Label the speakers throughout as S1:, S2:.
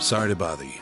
S1: Sorry to bother you.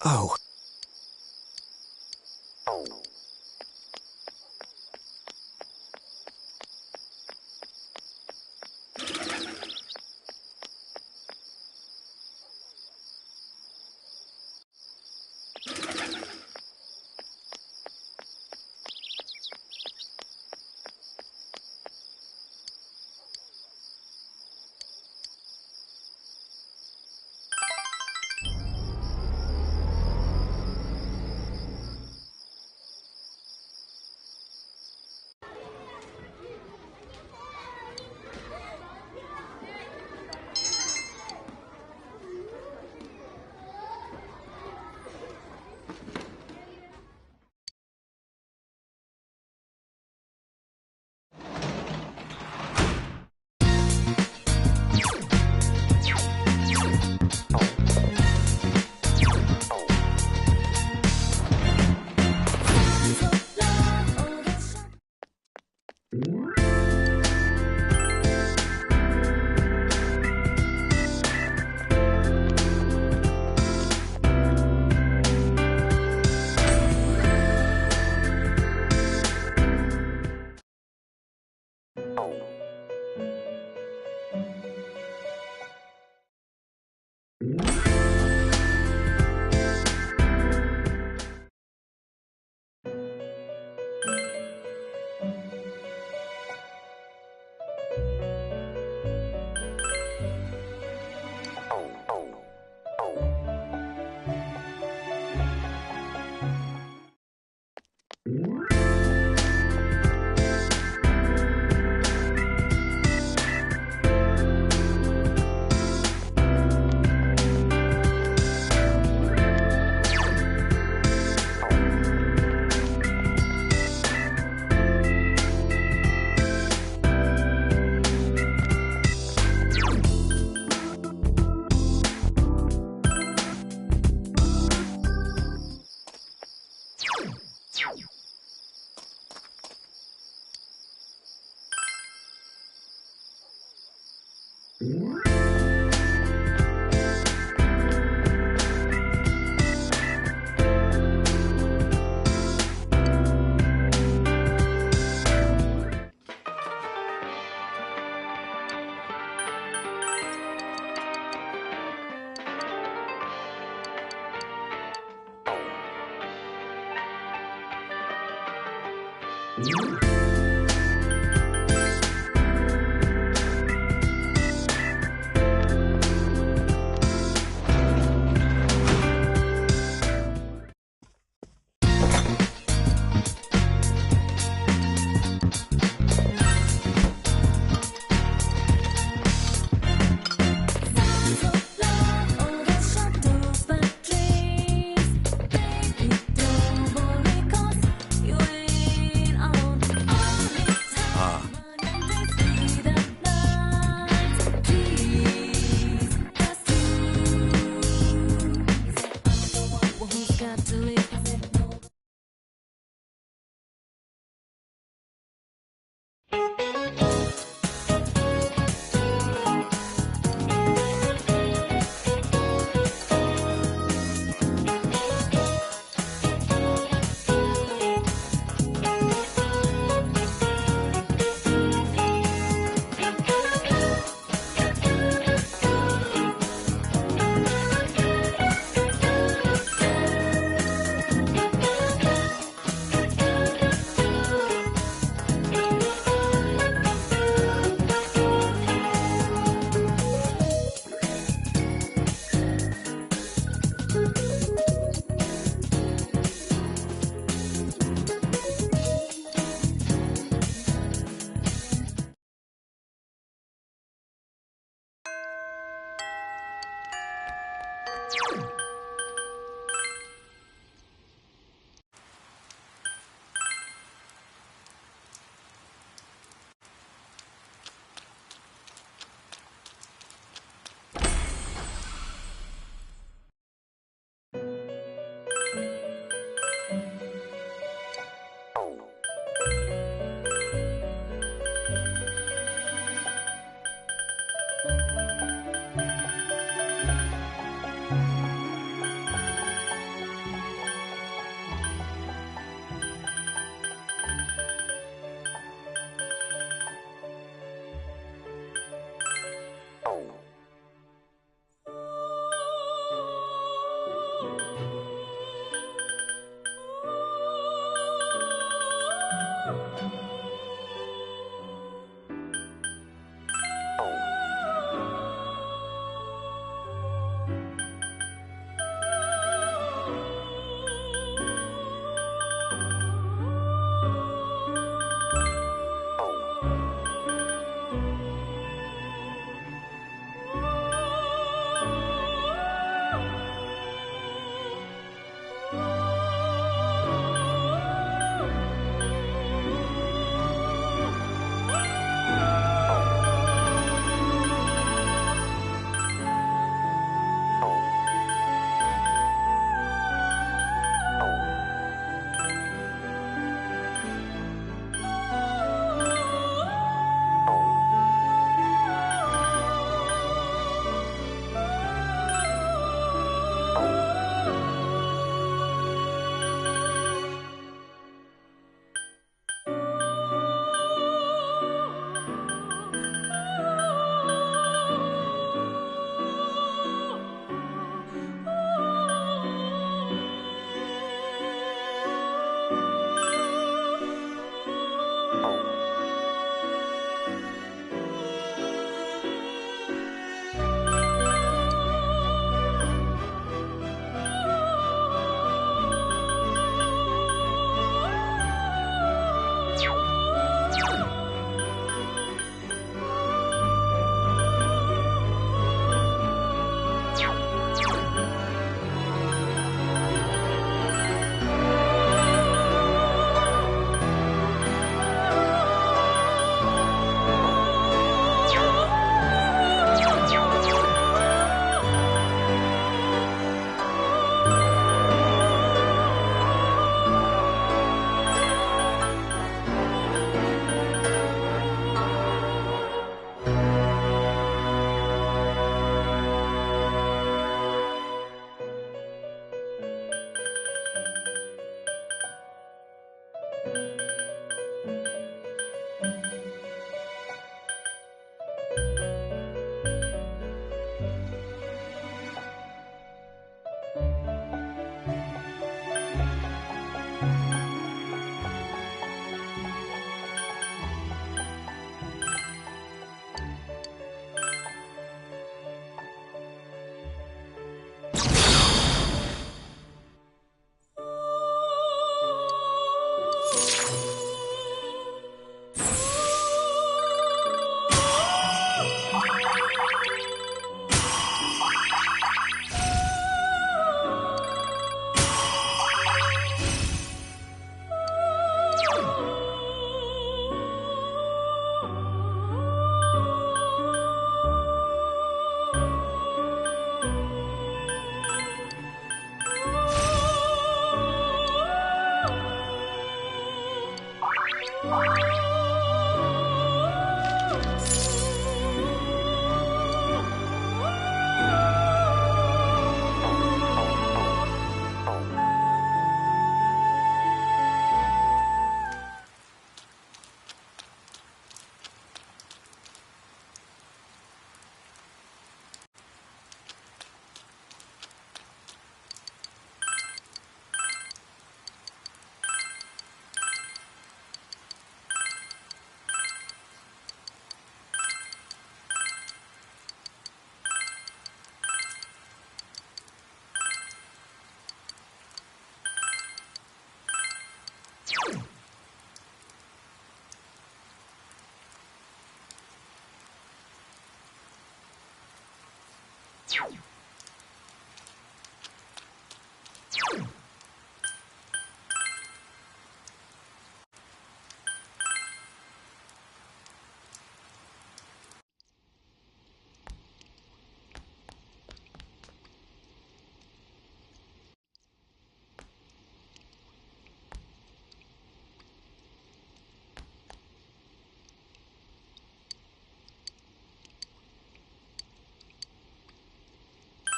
S1: Oh.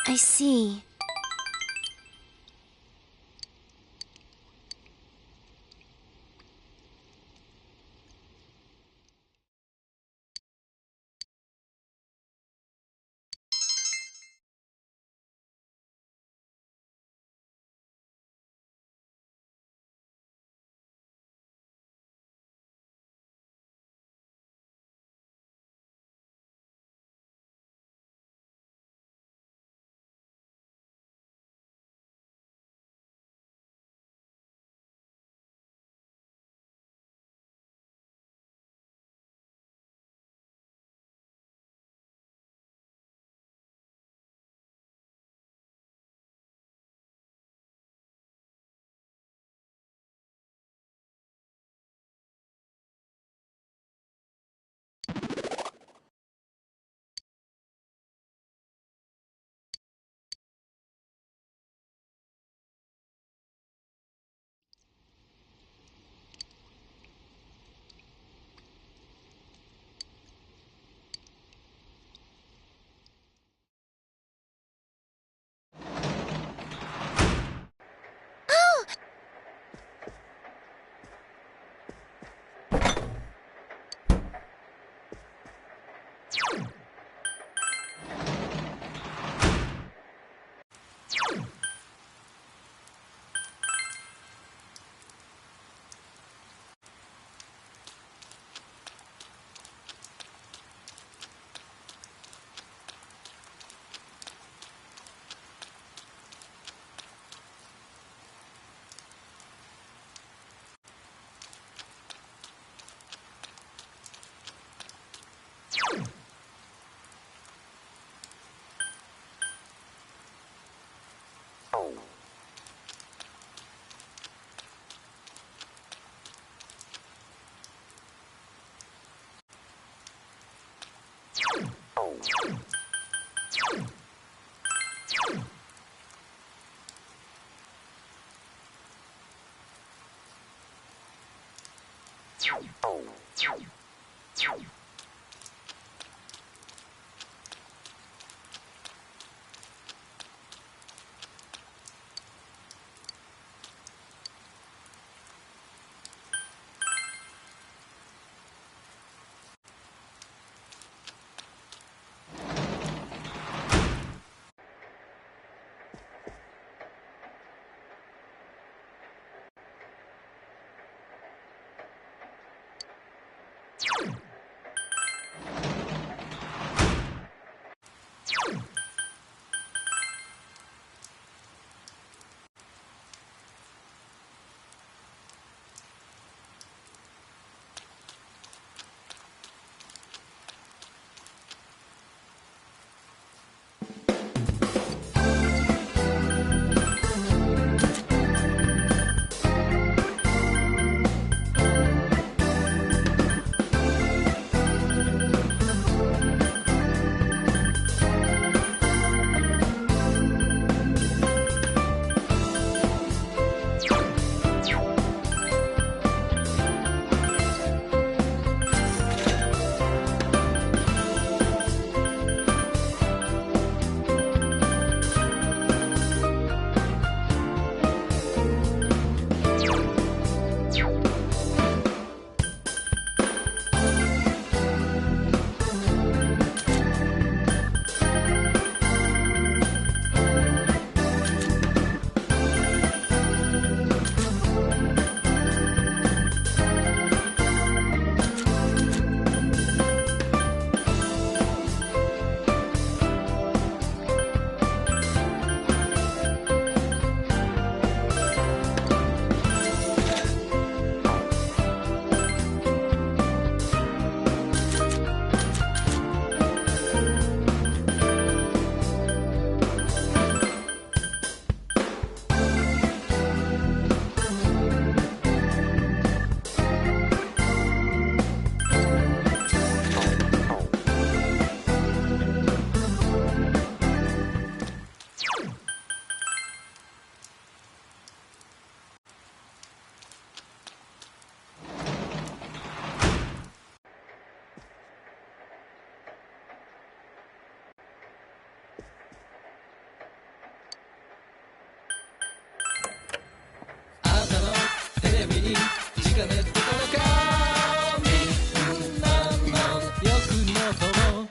S1: I see. に地下ネットからかみんなの欲の友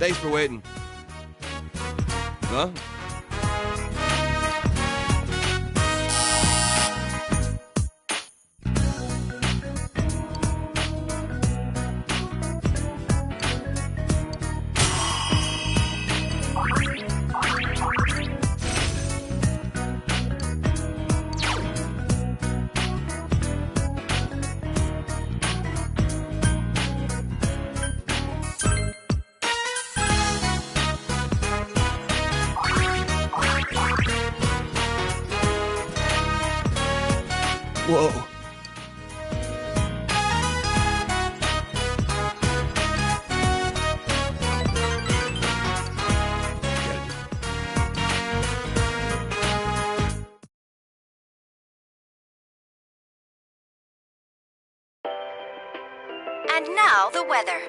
S2: Thanks for waiting. Huh? Whoa.
S3: And now, the weather.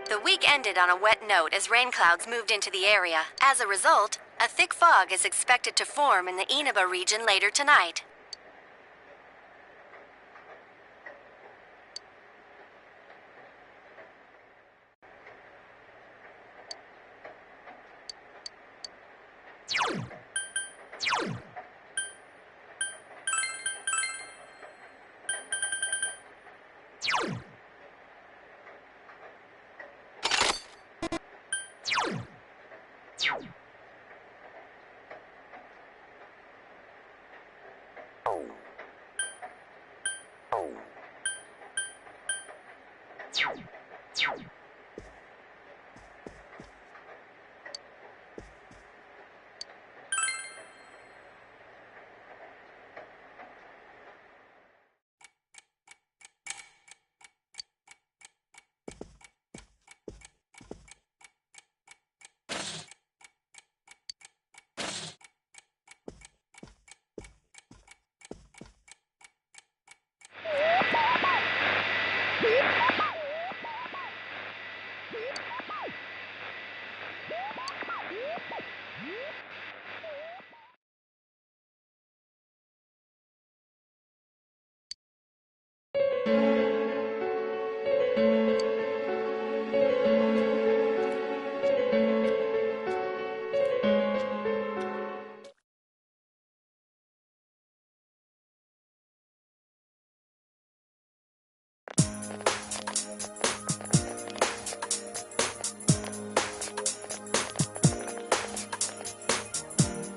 S3: The week ended on a wet note as rain clouds moved into the area. As a result, a thick fog is expected to form in the Inaba region later tonight.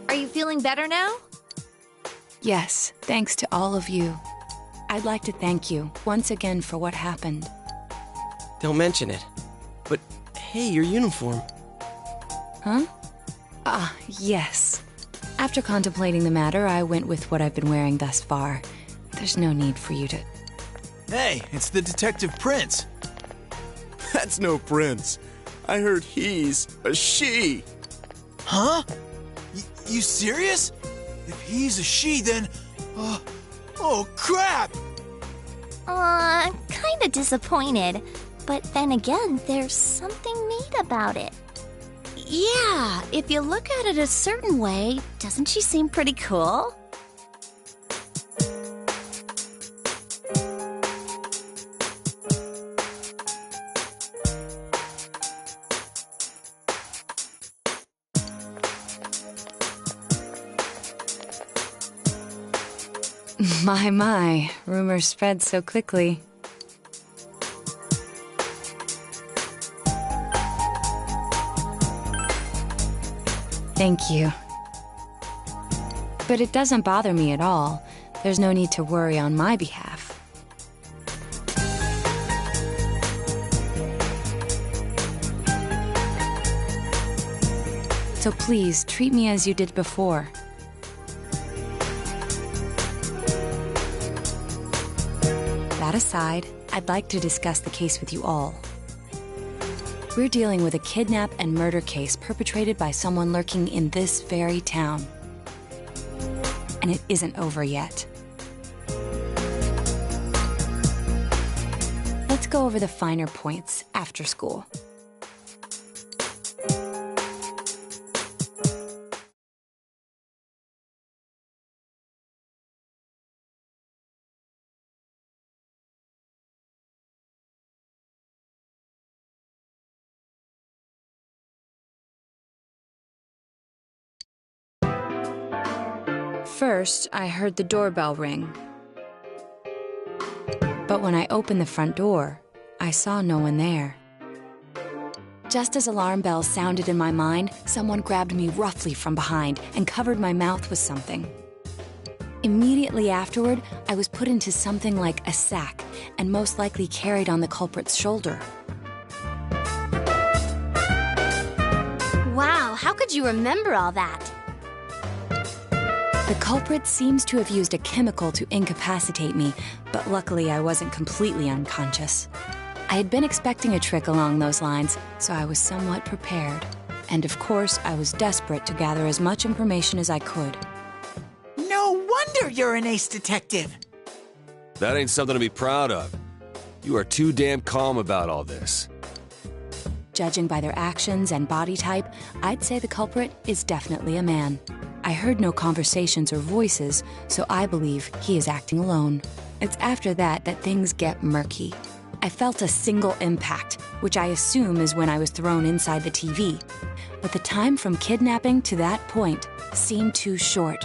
S4: Are you feeling better now?
S5: Yes, thanks to all of you. I'd like to thank you once again for what happened.
S2: Don't mention it. But hey, your uniform.
S5: Huh? Yes. After contemplating the matter, I went with what I've been wearing thus far. There's no need for you to...
S1: Hey, it's the Detective Prince.
S6: That's no prince. I heard he's a she.
S1: Huh? You serious? If he's a she, then... oh, crap!
S7: Kinda disappointed. But then again, there's something neat about it. Yeah, if you look at it a certain way, doesn't she seem pretty cool?
S5: My, rumors spread so quickly. Thank you. But it doesn't bother me at all. There's no need to worry on my behalf. So please, treat me as you did before. That aside, I'd like to discuss the case with you all. We're dealing with a kidnap and murder case perpetrated by someone lurking in this very town. And it isn't over yet. Let's go over the finer points after school. First, I heard the doorbell ring. But when I opened the front door, I saw no one there. Just as alarm bells sounded in my mind, someone grabbed me roughly from behind and covered my mouth with something. Immediately afterward, I was put into something like a sack and most likely carried on the culprit's shoulder.
S7: Wow, how could you remember all that?
S5: The culprit seems to have used a chemical to incapacitate me, but luckily I wasn't completely unconscious. I had been expecting a trick along those lines, so I was somewhat prepared. And of course, I was desperate to gather as much information as I could.
S4: No wonder you're an ace detective.
S8: That ain't something to be proud of. You are too damn calm about all this.
S5: Judging by their actions and body type, I'd say the culprit is definitely a man. I heard no conversations or voices, so I believe he is acting alone. It's after that that things get murky. I felt a single impact, which I assume is when I was thrown inside the TV. But the time from kidnapping to that point seemed too short.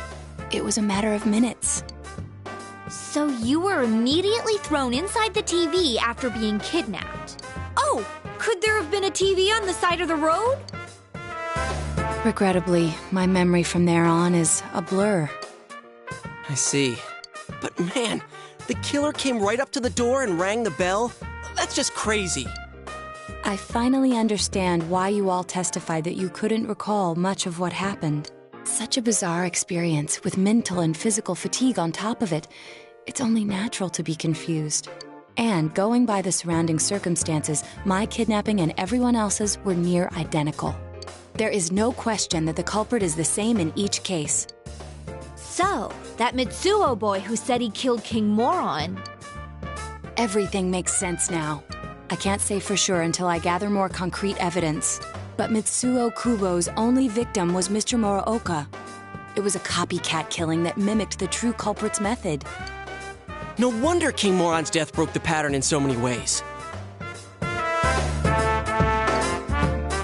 S5: It was a matter of minutes.
S7: So you were immediately thrown inside the TV after being kidnapped. Oh, could there have been a TV on the side of the road?
S5: Regrettably, my memory from there on is a blur.
S2: I see. But man, the killer came right up to the door and rang the bell? That's just crazy.
S5: I finally understand why you all testified that you couldn't recall much of what happened. Such a bizarre experience with mental and physical fatigue on top of it. It's only natural to be confused. And going by the surrounding circumstances, my kidnapping and everyone else's were near identical. There is no question that the culprit is the same in each case.
S7: So, that Mitsuo boy who said he killed King Moron.
S5: Everything makes sense now. I can't say for sure until I gather more concrete evidence. But Mitsuo Kubo's only victim was Mr. Muraoka. It was a copycat killing that mimicked the true culprit's method.
S2: No wonder King Moron's death broke the pattern in so many ways.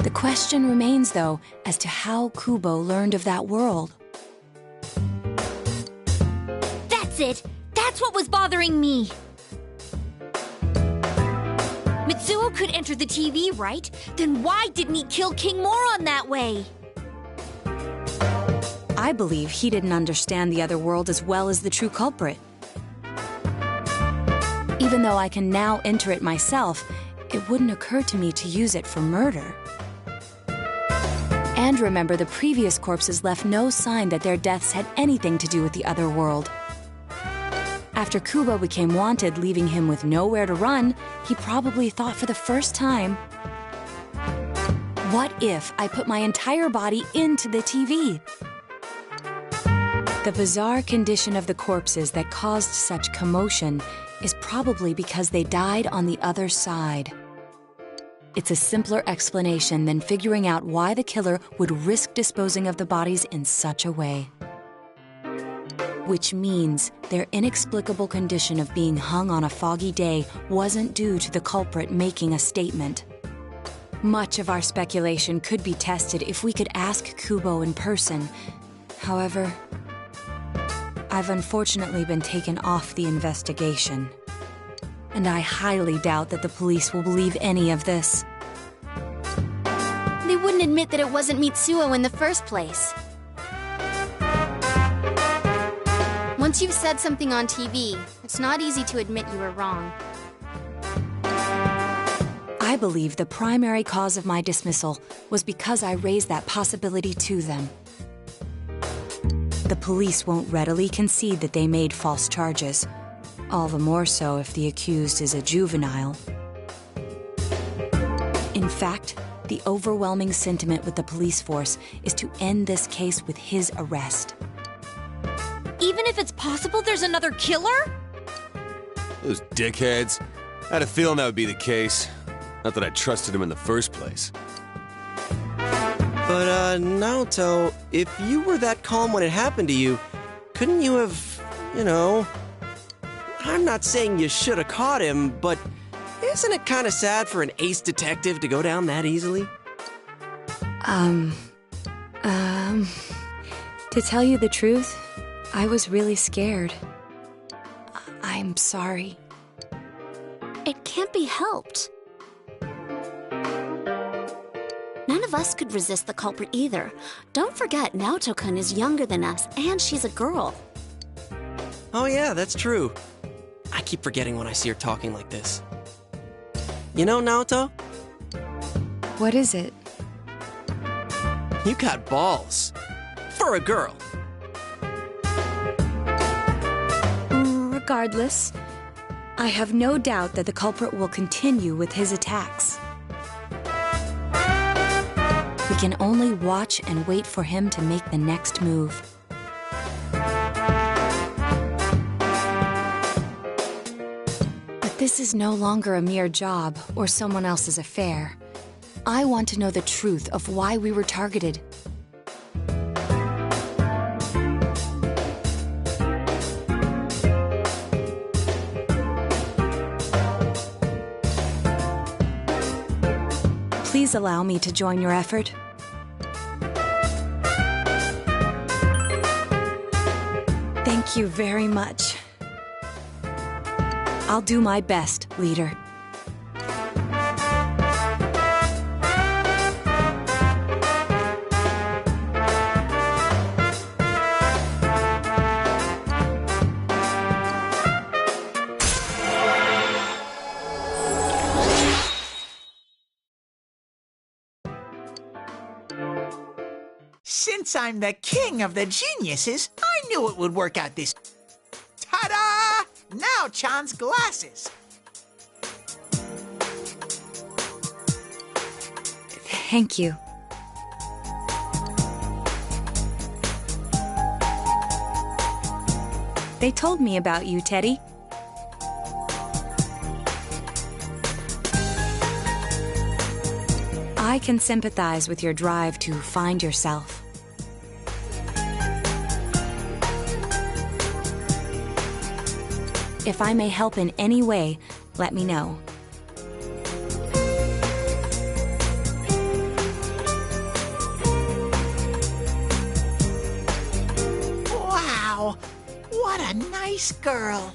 S5: The question remains, though, as to how Kubo learned of that world.
S7: That's it! That's what was bothering me! Mitsuo could enter the TV, right? Then why didn't he kill King Moron that way?
S5: I believe he didn't understand the other world as well as the true culprit. Even though I can now enter it myself, it wouldn't occur to me to use it for murder. And remember, the previous corpses left no sign that their deaths had anything to do with the other world. After Kubo became wanted, leaving him with nowhere to run, he probably thought for the first time, what if I put my entire body into the TV? The bizarre condition of the corpses that caused such commotion is probably because they died on the other side. It's a simpler explanation than figuring out why the killer would risk disposing of the bodies in such a way. Which means their inexplicable condition of being hung on a foggy day wasn't due to the culprit making a statement. Much of our speculation could be tested if we could ask Kubo in person. However, I've unfortunately been taken off the investigation. And I highly doubt that the police will believe any of this.
S7: They wouldn't admit that it wasn't Mitsuo in the first place.
S9: Once you've said something on TV, it's not easy to admit you were wrong.
S5: I believe the primary cause of my dismissal was because I raised that possibility to them. The police won't readily concede that they made false charges, all the more so if the accused is a juvenile. In fact, the overwhelming sentiment with the police force is to end this case with his arrest.
S7: Even if it's possible there's another killer?
S8: Those dickheads. I had a feeling that would be the case. Not that I trusted him in the first place.
S2: But, Naoto, if you were that calm when it happened to you, couldn't you have, I'm not saying you should have caught him, but isn't it kind of sad for an ace detective to go down that easily?
S5: To tell you the truth, I was really scared. I'm sorry.
S7: It can't be helped. None of us could resist the culprit either. Don't forget, Naoto-kun is younger than us, and she's a girl.
S2: Oh yeah, that's true. I keep forgetting when I see her talking like this. You know, Naoto,
S5: What is it?
S2: you got balls. For a girl.
S5: Regardless, I have no doubt that the culprit will continue with his attacks. We can only watch and wait for him to make the next move. But this is no longer a mere job or someone else's affair. I want to know the truth of why we were targeted. Please allow me to join your effort. Thank you very much. I'll do my best, leader.
S4: Since I'm the king of the geniuses, I knew it would work out this. Ta-da! Now Chan's glasses.
S5: Thank you. They told me about you, Teddy. I can sympathize with your drive to find yourself. If I may help in any way, let me know.
S4: Wow! What a nice girl.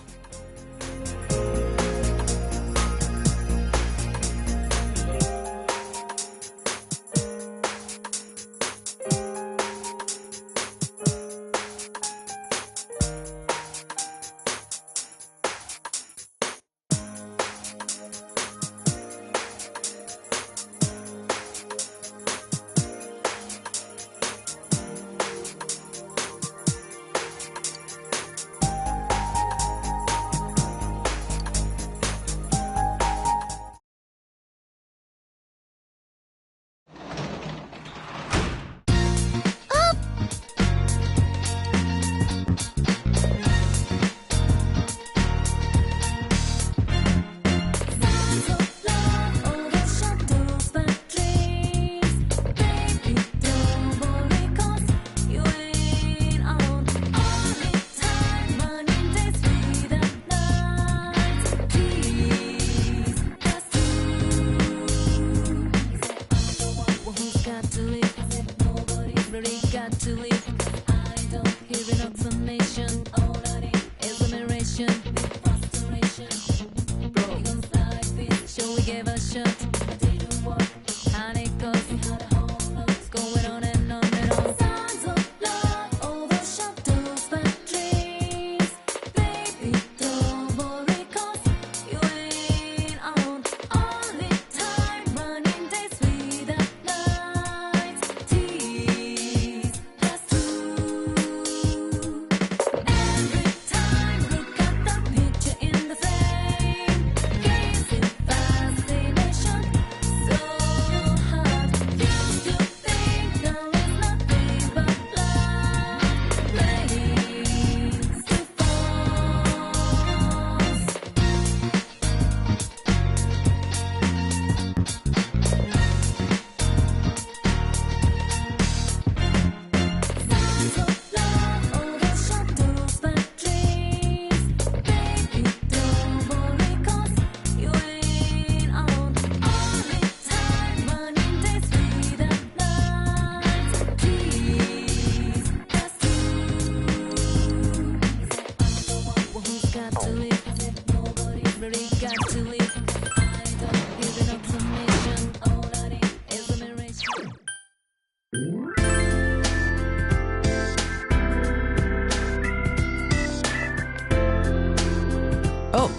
S2: Oh.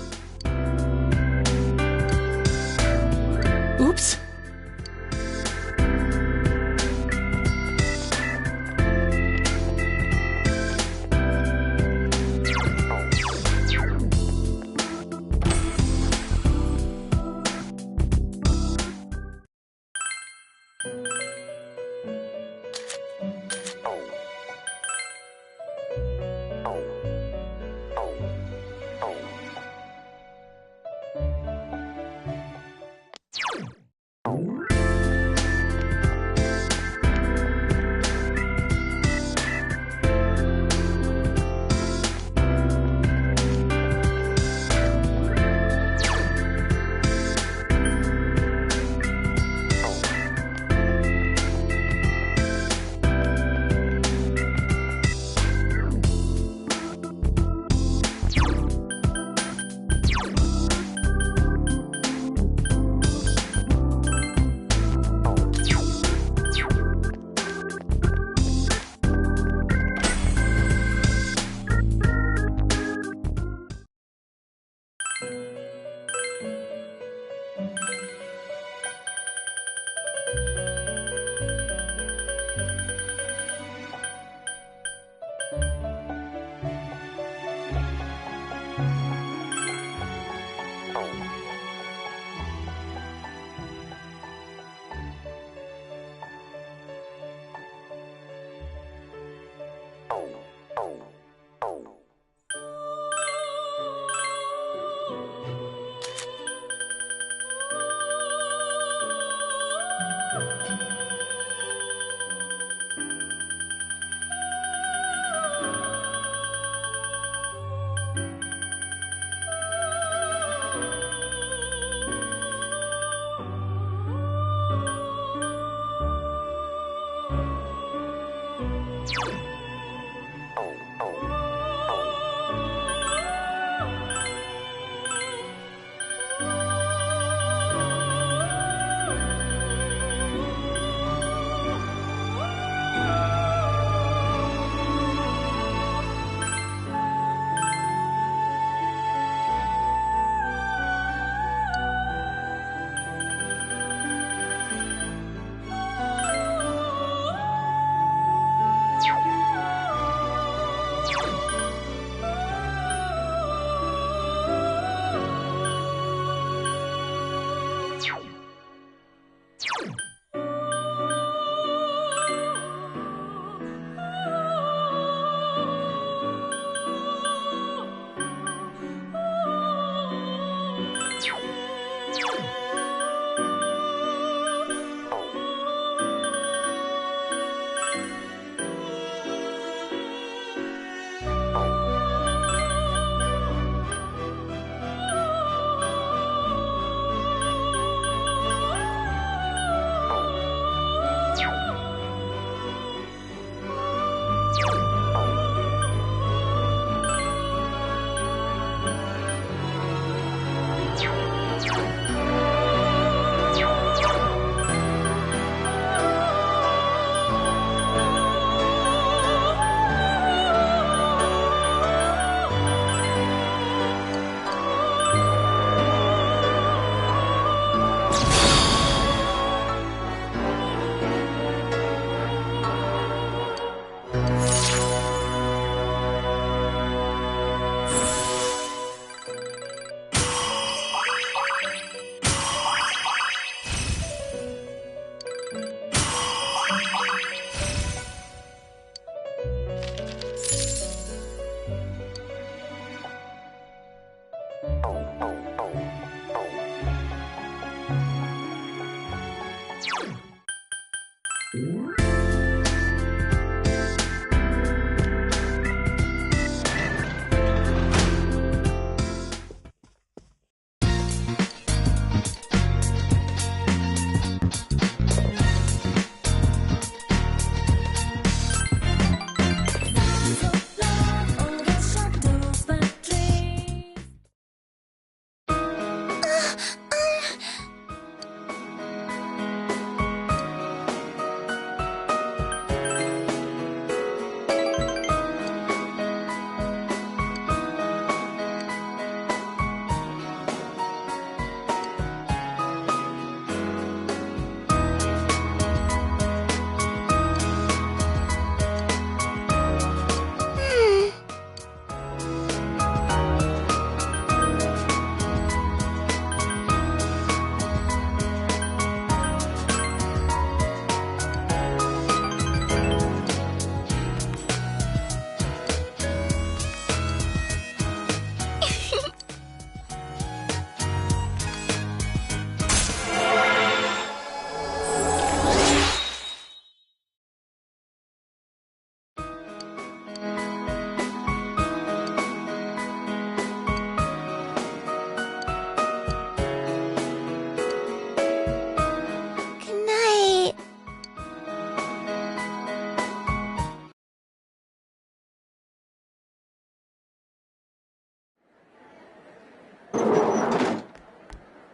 S2: Oops.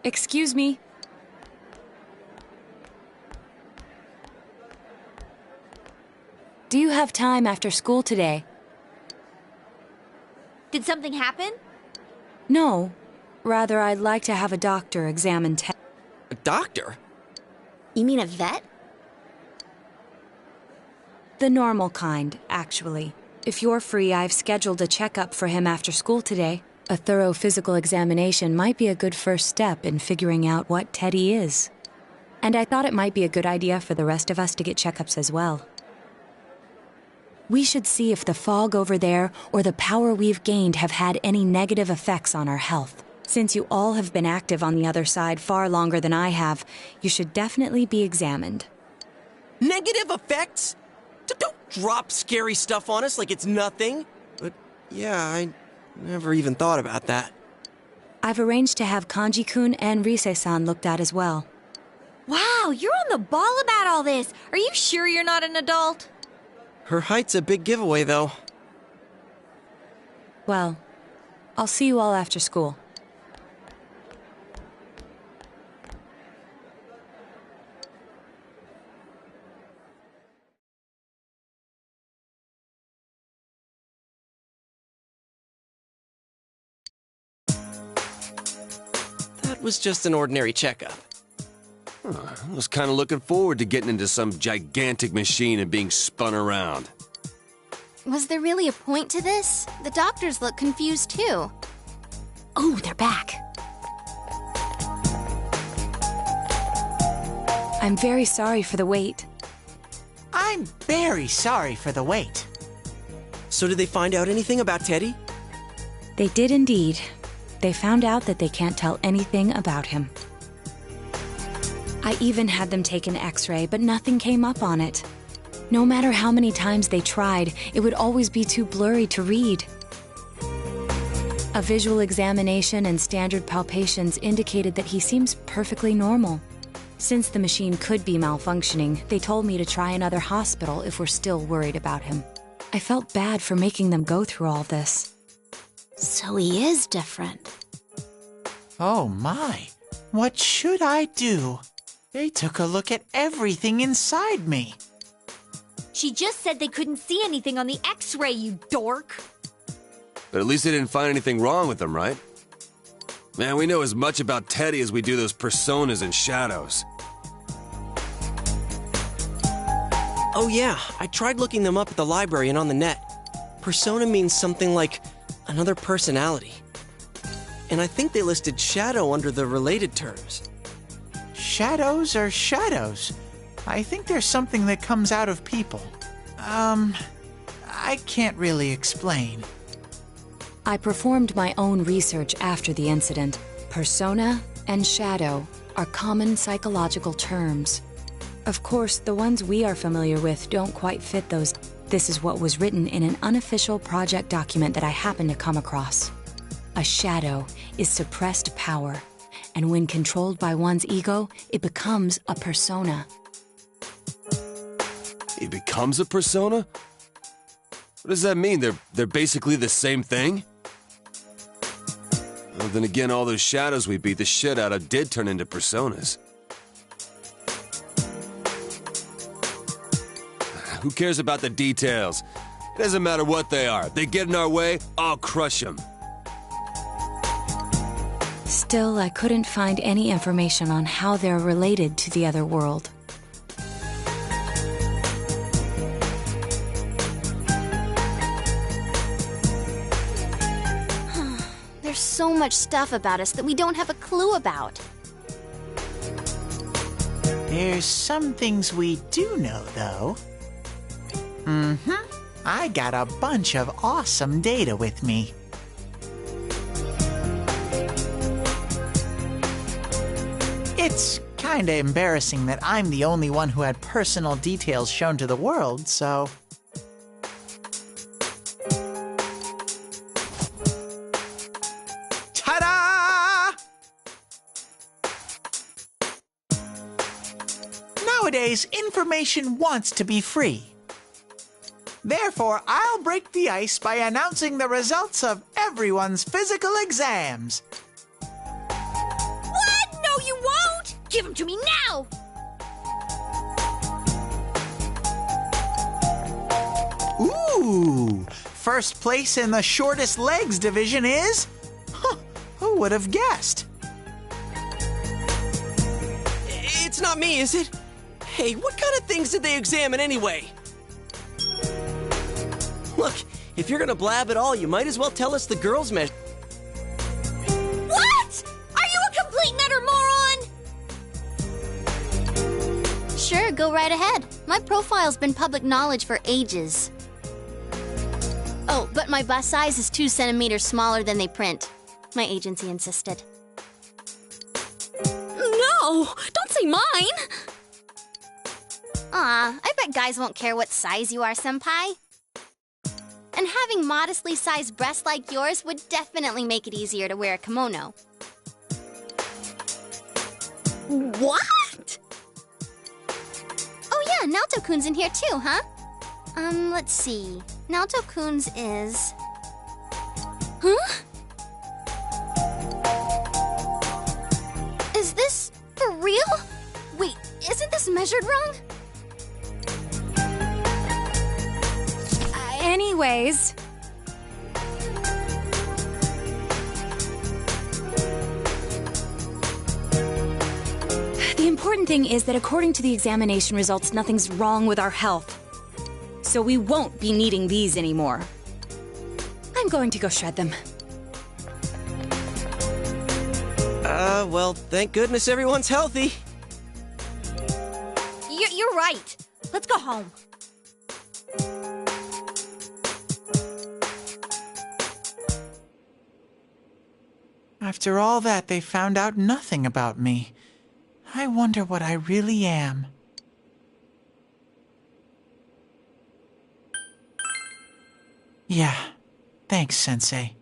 S5: Excuse me. Do you have time after school today?
S7: Did something happen?
S5: No. Rather, I'd like to have a doctor examine Ted.
S2: A doctor?
S7: You mean a vet?
S5: The normal kind, actually. If you're free, I've scheduled a checkup for him after school today. A thorough physical examination might be a good first step in figuring out what Teddy is. And I thought it might be a good idea for the rest of us to get checkups as well. We should see if the fog over there or the power we've gained have had any negative effects on our health. Since you all have been active on the other side far longer than I have, you should definitely be examined.
S2: Negative effects? Don't drop scary stuff on us like it's nothing. But yeah, I never even thought about that.
S5: I've arranged to have Kanji-kun and Rise-san looked at as well.
S7: Wow, you're on the ball about all this. Are you sure you're not an adult?
S2: Her height's a big giveaway, though.
S5: Well, I'll see you all after school.
S2: That was just an ordinary checkup.
S8: I was kind of looking forward to getting into some gigantic machine and being spun around.
S9: Was there really a point to this? The doctors look confused too.
S5: Oh, they're back. I'm very sorry for the wait.
S4: I'm very sorry for the wait.
S2: So did they find out anything about Teddy?
S5: They did indeed. They found out that they can't tell anything about him. I even had them take an X-ray, but nothing came up on it. No matter how many times they tried, it would always be too blurry to read. A visual examination and standard palpations indicated that he seems perfectly normal. Since the machine could be malfunctioning, they told me to try another hospital if we're still worried about him. I felt bad for making them go through all this.
S7: So he is different.
S4: Oh my, what should I do? They took a look at everything inside me.
S7: She just said they couldn't see anything on the X-ray, you dork.
S8: But at least they didn't find anything wrong with him, right? Man, we know as much about Teddy as we do those personas and shadows.
S2: Oh yeah, I tried looking them up at the library and on the net. Persona means something like another personality. And I think they listed shadow under the related terms.
S4: Shadows are shadows. I think there's something that comes out of people. I can't really explain.
S5: I performed my own research after the incident. Persona and shadow are common psychological terms. Of course, the ones we are familiar with don't quite fit those. This is what was written in an unofficial project document that I happened to come across. A shadow is suppressed power, and when controlled by one's ego, it becomes a persona.
S8: He becomes a persona? What does that mean? They're basically the same thing? Well, then again, all those shadows we beat the shit out of did turn into personas. Who cares about the details? It doesn't matter what they are. They get in our way, I'll crush them.
S5: Still, I couldn't find any information on how they're related to the other world.
S9: There's so much stuff about us that we don't have a clue about.
S4: There's some things we do know, though. I got a bunch of awesome data with me. It's kinda embarrassing that I'm the only one who had personal details shown to the world, so... Ta-da! Nowadays, information wants to be free. Therefore, I'll break the ice by announcing the results of everyone's physical exams.
S7: What?
S9: Give him to me now!
S4: Ooh! First place in the shortest legs division is... Huh, who would have guessed?
S2: It's not me, is it? Hey, what kind of things did they examine anyway? Look, if you're gonna blab at all, you might as well tell us the girls' measure.
S9: What? Are you a complete and utter moron? Sure, go right ahead. My profile's been public knowledge for ages. Oh, but my bust size is 2 centimeters smaller than they print. My agency insisted. No! Don't say mine! Aw, I bet guys won't care what size you are, senpai. And having modestly sized breasts like yours would definitely make it easier to wear a kimono. What? Oh yeah, Naoto-kun's in here too, huh? Let's see. Naoto-kun's is... Huh? Is this for real? Wait, isn't this measured wrong?
S5: Anyways... The important thing is that according to the examination results, nothing's wrong with our health. So we won't be needing these anymore. I'm going to go shred them.
S2: Well, thank goodness everyone's healthy.
S9: You're right. Let's go home.
S4: After all that, they found out nothing about me. I wonder what I really am. Yeah, thanks, Sensei.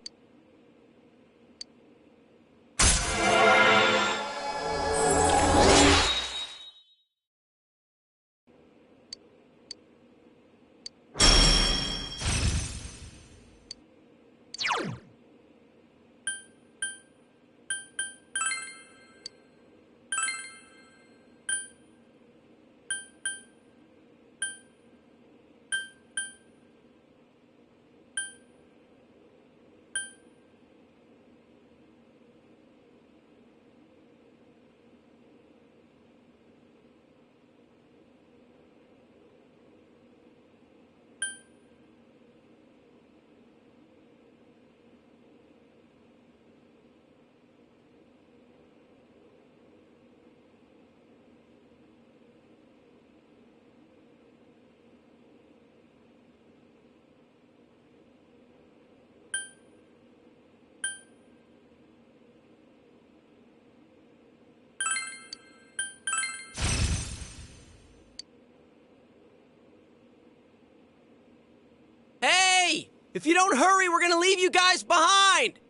S2: Hey! If you don't hurry, we're gonna leave you guys behind!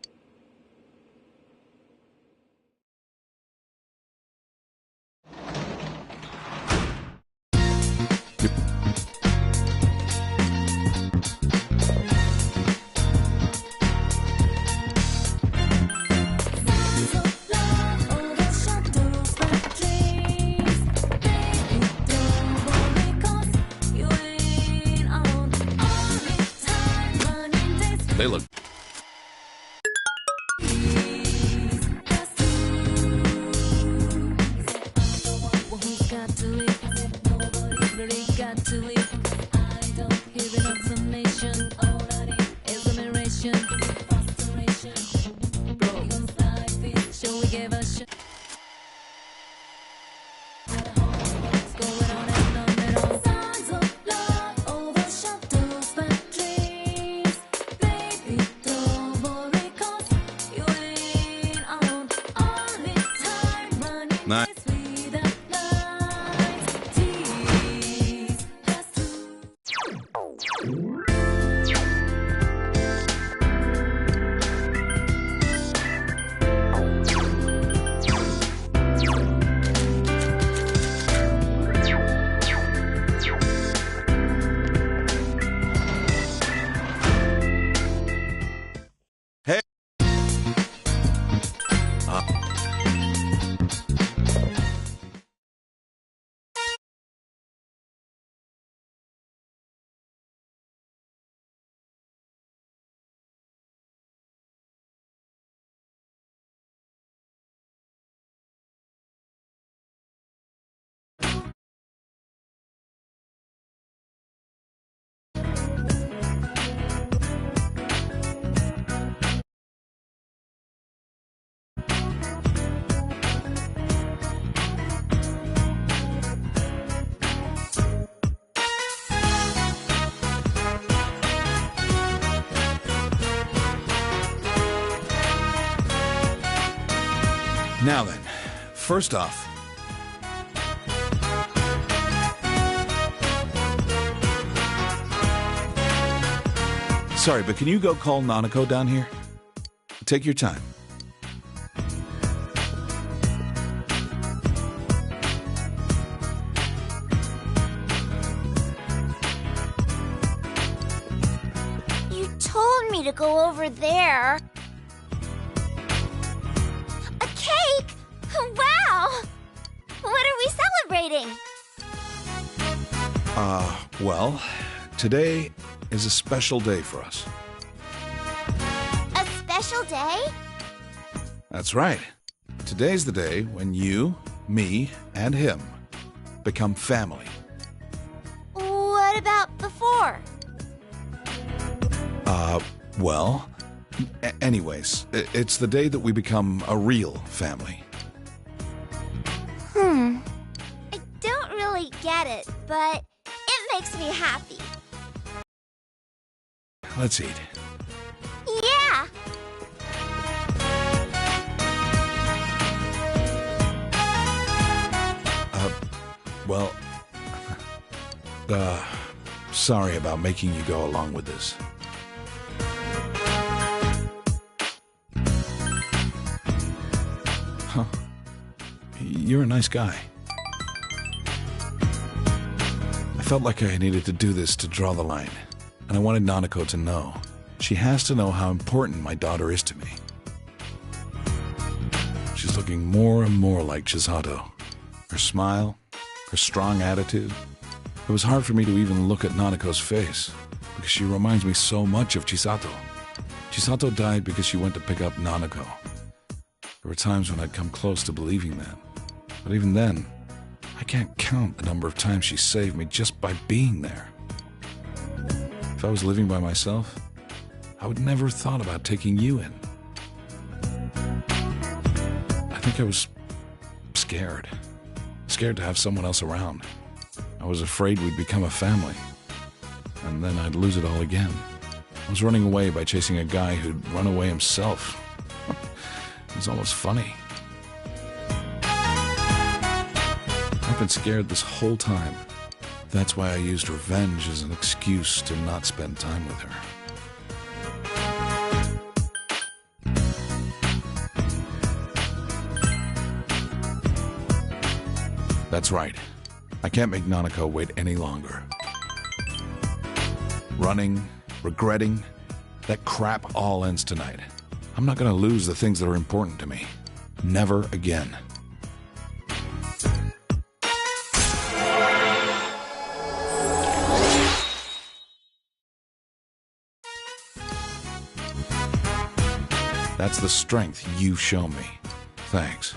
S8: They look...
S6: Nice.
S10: Now then, first off... Sorry, but can you go call Nanako down here? Take your time.
S7: You told me to go over there. A cake? Wow! What are we celebrating?
S10: Well, today is a special day for us.
S7: A special day?
S10: That's right. Today's the day when you, me, and him become family.
S7: What about before?
S10: Well, anyways, it's the day that we become a real family.
S7: I don't really get it, but it makes me happy.
S10: Let's eat.
S7: Yeah!
S10: Well, sorry about making you go along with this. Huh. You're a nice guy. I felt like I needed to do this to draw the line, and I wanted Nanako to know. She has to know how important my daughter is to me. She's looking more and more like Chisato. Her smile, her strong attitude. It was hard for me to even look at Nanako's face, because she reminds me so much of Chisato. Chisato died because she went to pick up Nanako. There were times when I'd come close to believing that. But even then, I can't count the number of times she saved me just by being there. If I was living by myself, I would never have thought about taking you in. I think I was scared. Scared to have someone else around. I was afraid we'd become a family. And then I'd lose it all again. I was running away by chasing a guy who'd run away himself. It was almost funny. I've been scared this whole time. That's why I used revenge as an excuse to not spend time with her. That's right. I can't make Nanako wait any longer. Running, regretting, that crap all ends tonight. I'm not gonna lose the things that are important to me. Never again. That's the strength you've shown me. Thanks.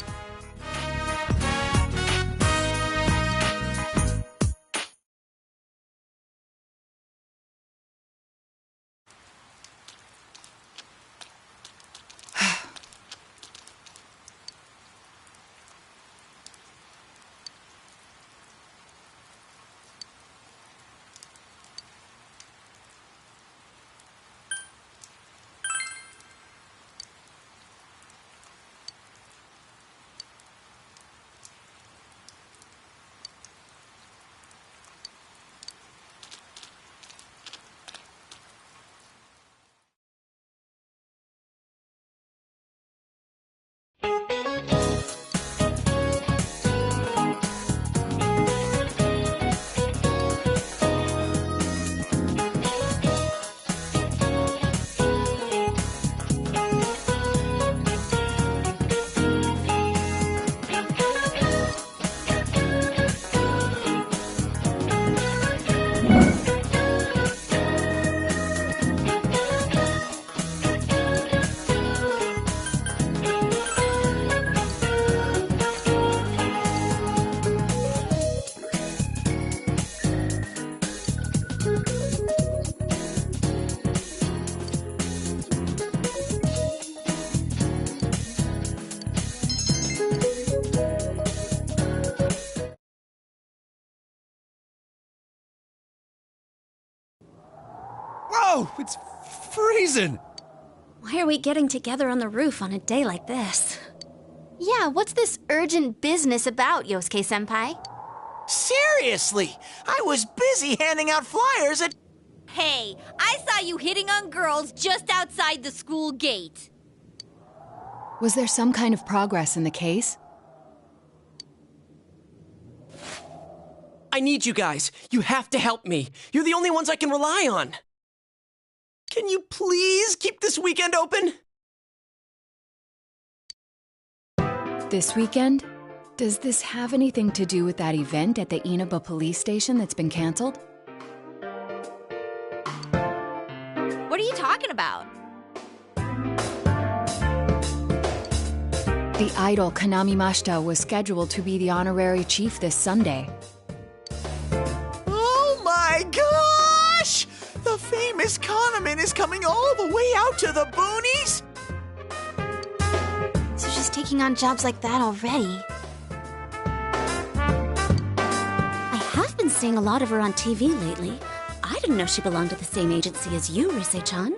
S1: Whoa, it's freezing!
S5: Why are we getting together on the roof on a day like this?
S9: Yeah, what's this urgent business about, Yosuke-senpai?
S4: Seriously, I was busy handing out flyers at...
S11: Hey, I saw you hitting on girls just outside the school gate.
S5: Was there some kind of progress in the case?
S2: I need you guys. You have to help me. You're the only ones I can rely on. Can you please keep this weekend open?
S5: This weekend? Does this have anything to do with that event at the Inaba police station that's been canceled?
S11: What are you talking about?
S5: The idol Kanami Mashita was scheduled to be the honorary chief this Sunday.
S4: Oh my gosh! The famous Kahneman is coming all the way out to the boonies?
S9: So she's taking on jobs like that already.
S7: I have been seeing a lot of her on TV lately. I didn't know she belonged to the same agency as you, Rise-chan.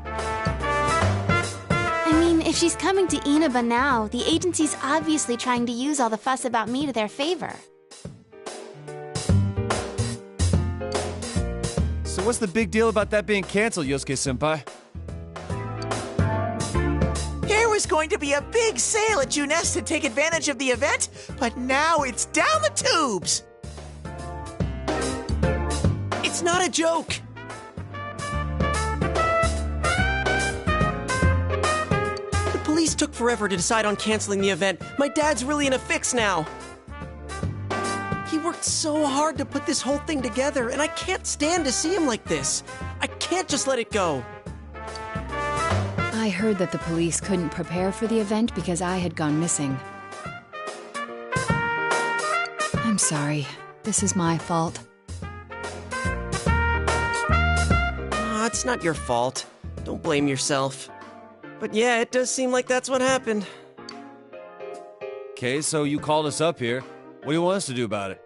S9: I mean, if she's coming to Inaba now, the agency's obviously trying to use all the fuss about me to their favor.
S12: So what's the big deal about that being canceled, Yosuke-senpai?
S4: There was going to be a big sale at Junes to take advantage of the event, but now it's down the tubes!
S2: It's not a joke. The police took forever to decide on canceling the event. My dad's really in a fix now. He worked so hard to put this whole thing together, and I can't stand to see him like this. I can't just let it go.
S5: I heard that the police couldn't prepare for the event because I had gone missing. I'm sorry. This is my fault.
S2: It's not your fault. Don't blame yourself. But yeah, it does seem like that's what happened.
S12: Okay, so you called us up here. What do you want us to do about it?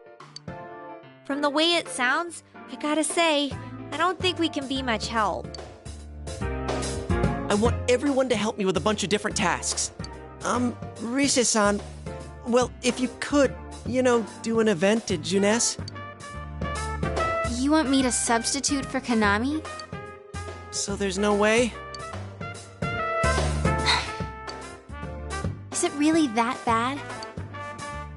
S11: From the way it sounds, I gotta say, I don't think we can be much help.
S2: I want everyone to help me with a bunch of different tasks. Rise-san, well, if you could, do an event at Junes.
S9: You want me to substitute for Kanami?
S2: So there's no way?
S9: Is it really that bad?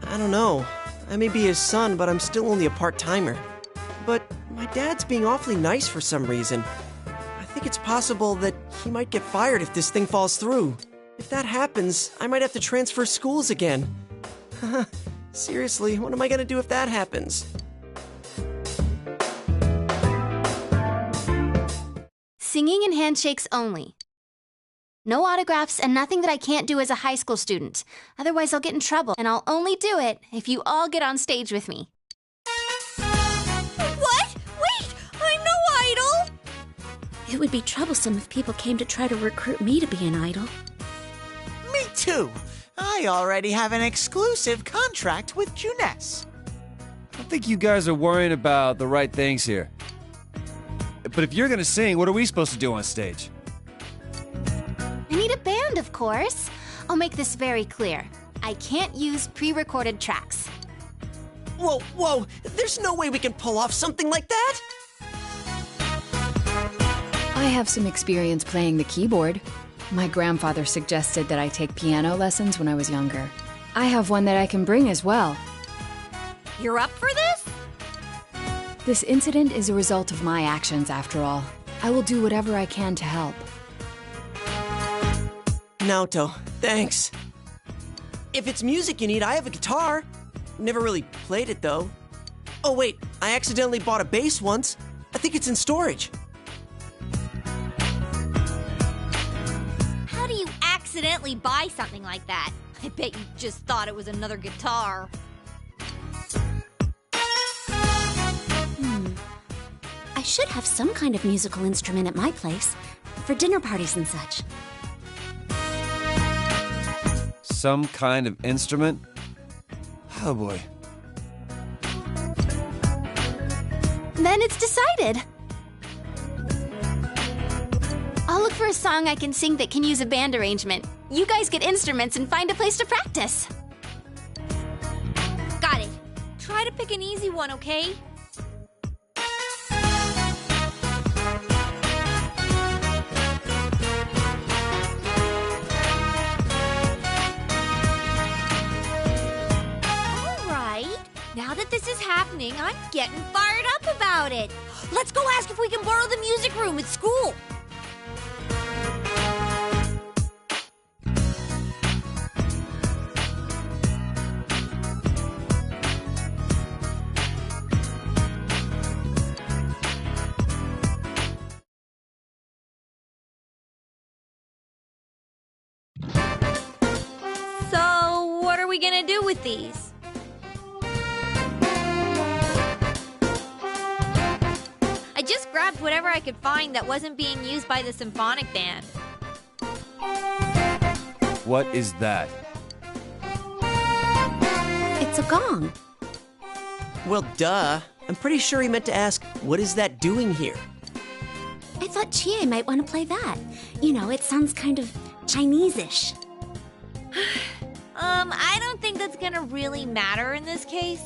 S2: I don't know. I may be his son, but I'm still only a part-timer. But my dad's being awfully nice for some reason. I think it's possible that he might get fired if this thing falls through. If that happens, I might have to transfer schools again. Seriously, what am I gonna do if that happens?
S9: Singing and handshakes only. No autographs and nothing that I can't do as a high school student. Otherwise I'll get in trouble, and I'll only do it if you all get on stage with me.
S11: What? Wait! I'm no idol!
S7: It would be troublesome if people came to try to recruit me to be an idol.
S4: Me too! I already have an exclusive contract with Junes.
S12: I think you guys are worrying about the right things here. But if you're gonna sing, what are we supposed to do on stage?
S9: I need a band, of course. I'll make this very clear. I can't use pre-recorded tracks.
S2: Whoa, there's no way we can pull off something like that!
S5: I have some experience playing the keyboard. My grandfather suggested that I take piano lessons when I was younger. I have one that I can bring as well.
S11: You're up for this?
S5: This incident is a result of my actions, after all. I will do whatever I can to help.
S2: Naoto, thanks. If it's music you need, I have a guitar. Never really played it, though. Oh, wait, I accidentally bought a bass once. I think it's in storage.
S11: How do you accidentally buy something like that? I bet you just thought it was another guitar.
S7: I should have some kind of musical instrument at my place, for dinner parties and such.
S12: Some kind of instrument? Oh boy.
S9: Then it's decided. I'll look for a song I can sing that can use a band arrangement. You guys get instruments and find a place to practice.
S11: Got it. Try to pick an easy one, okay? Now that this is happening, I'm getting fired up about it. Let's go ask if we can borrow the music room at school. So, what are we gonna do with these? I just grabbed whatever I could find that wasn't being used by the symphonic band.
S12: What is that?
S5: It's a gong.
S2: Well, duh. I'm pretty sure he meant to ask, what is that doing here?
S5: I thought Chie might want to play that. You know, it sounds kind of Chinese-ish.
S11: I don't think that's gonna really matter in this case.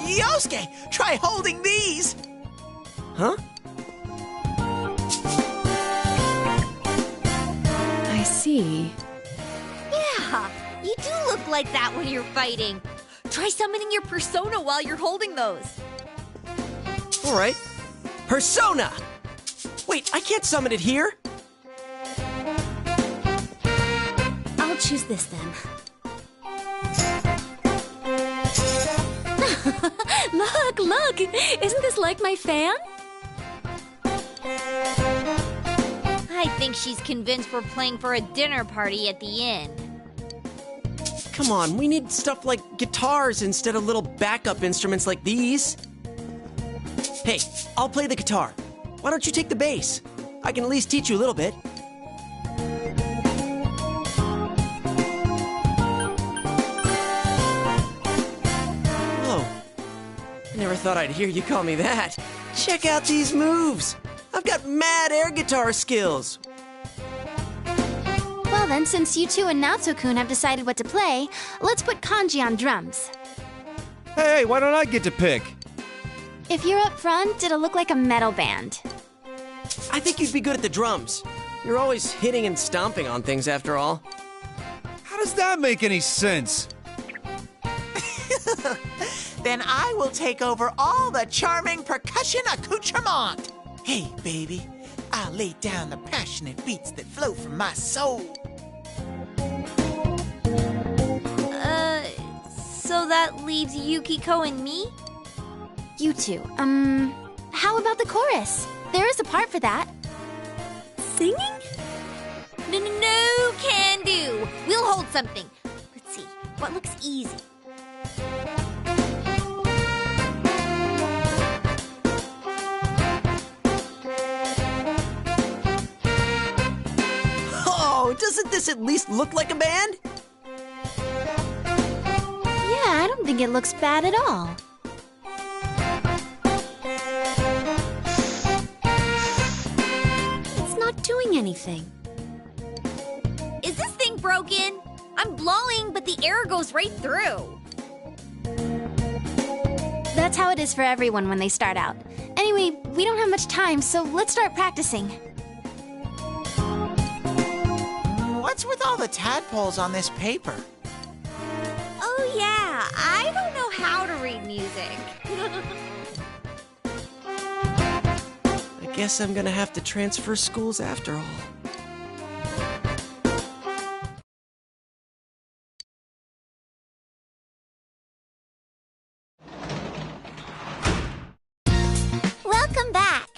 S4: Yosuke, try holding these!
S2: Huh?
S5: I see.
S11: Yeah, you do look like that when you're fighting. Try summoning your persona while you're holding those.
S2: All right. Persona! Wait, I can't summon it here?
S5: I'll choose this then. Look! Isn't this like my fan?
S11: I think she's convinced we're playing for a dinner party at the inn.
S2: Come on, we need stuff like guitars instead of little backup instruments like these. Hey, I'll play the guitar. Why don't you take the bass? I can at least teach you a little bit. I never thought I'd hear you call me that. Check out these moves. I've got mad air guitar skills.
S9: Well then, since you two and Natsu-kun have decided what to play, let's put Kanji on drums.
S12: Hey, why don't I get to pick?
S9: If you're up front, it'll look like a metal band.
S2: I think you'd be good at the drums. You're always hitting and stomping on things after all.
S12: How does that make any sense?
S4: Then I will take over all the charming percussion accoutrement. Hey, baby, I'll lay down the passionate beats that flow from my soul.
S11: So that leaves Yukiko and me?
S9: You two, how about the chorus? There is a part for that.
S5: Singing?
S11: No, can do. We'll hold something. Let's see, what looks easy?
S2: Oh, doesn't this at least look like a band?
S9: Yeah, I don't think it looks bad at all.
S5: It's not doing anything.
S11: Is this thing broken? I'm blowing, but the air goes right through.
S9: That's how it is for everyone when they start out. Anyway, we don't have much time, so let's start practicing.
S4: What's with all the tadpoles on this paper?
S11: Oh yeah, I don't know how to read music.
S2: I guess I'm gonna have to transfer schools after all.
S7: Welcome back.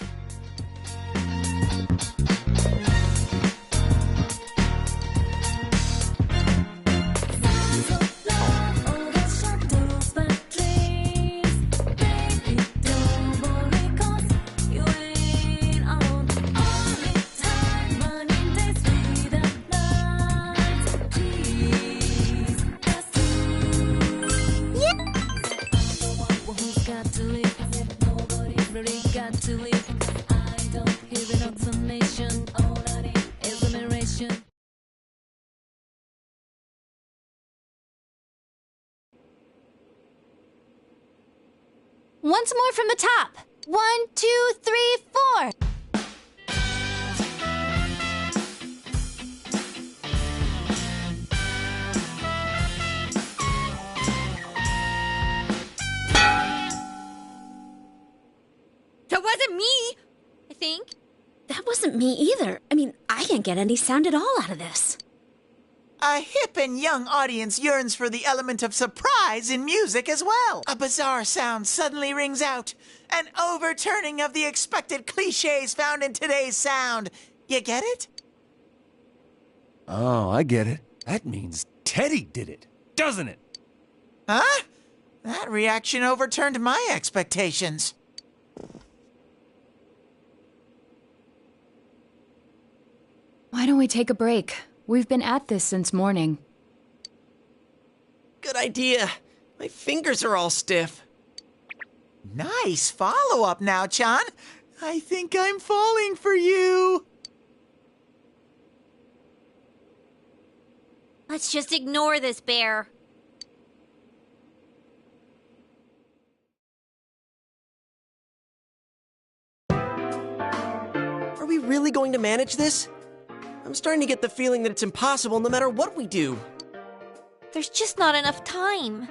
S1: information. All I need is admiration.
S9: Once more from the top. 1, 2, 3, 4.
S11: That wasn't me, I think.
S13: That wasn't me either. I mean, I can't get any sound at all out of this.
S4: A hip and young audience yearns for the element of surprise in music as well. A bizarre sound suddenly rings out. An overturning of the expected cliches found in today's sound. You get it?
S12: Oh, I get it. That means Teddy did it, doesn't it?
S4: Huh? That reaction overturned my expectations.
S5: Why don't we take a break? We've been at this since morning.
S2: Good idea. My fingers are all stiff.
S4: Nice follow-up now, Chan. I think I'm falling for you.
S11: Let's just ignore this bear.
S2: Are we really going to manage this? I'm starting to get the feeling that it's impossible no matter what we do.
S11: There's just not enough time.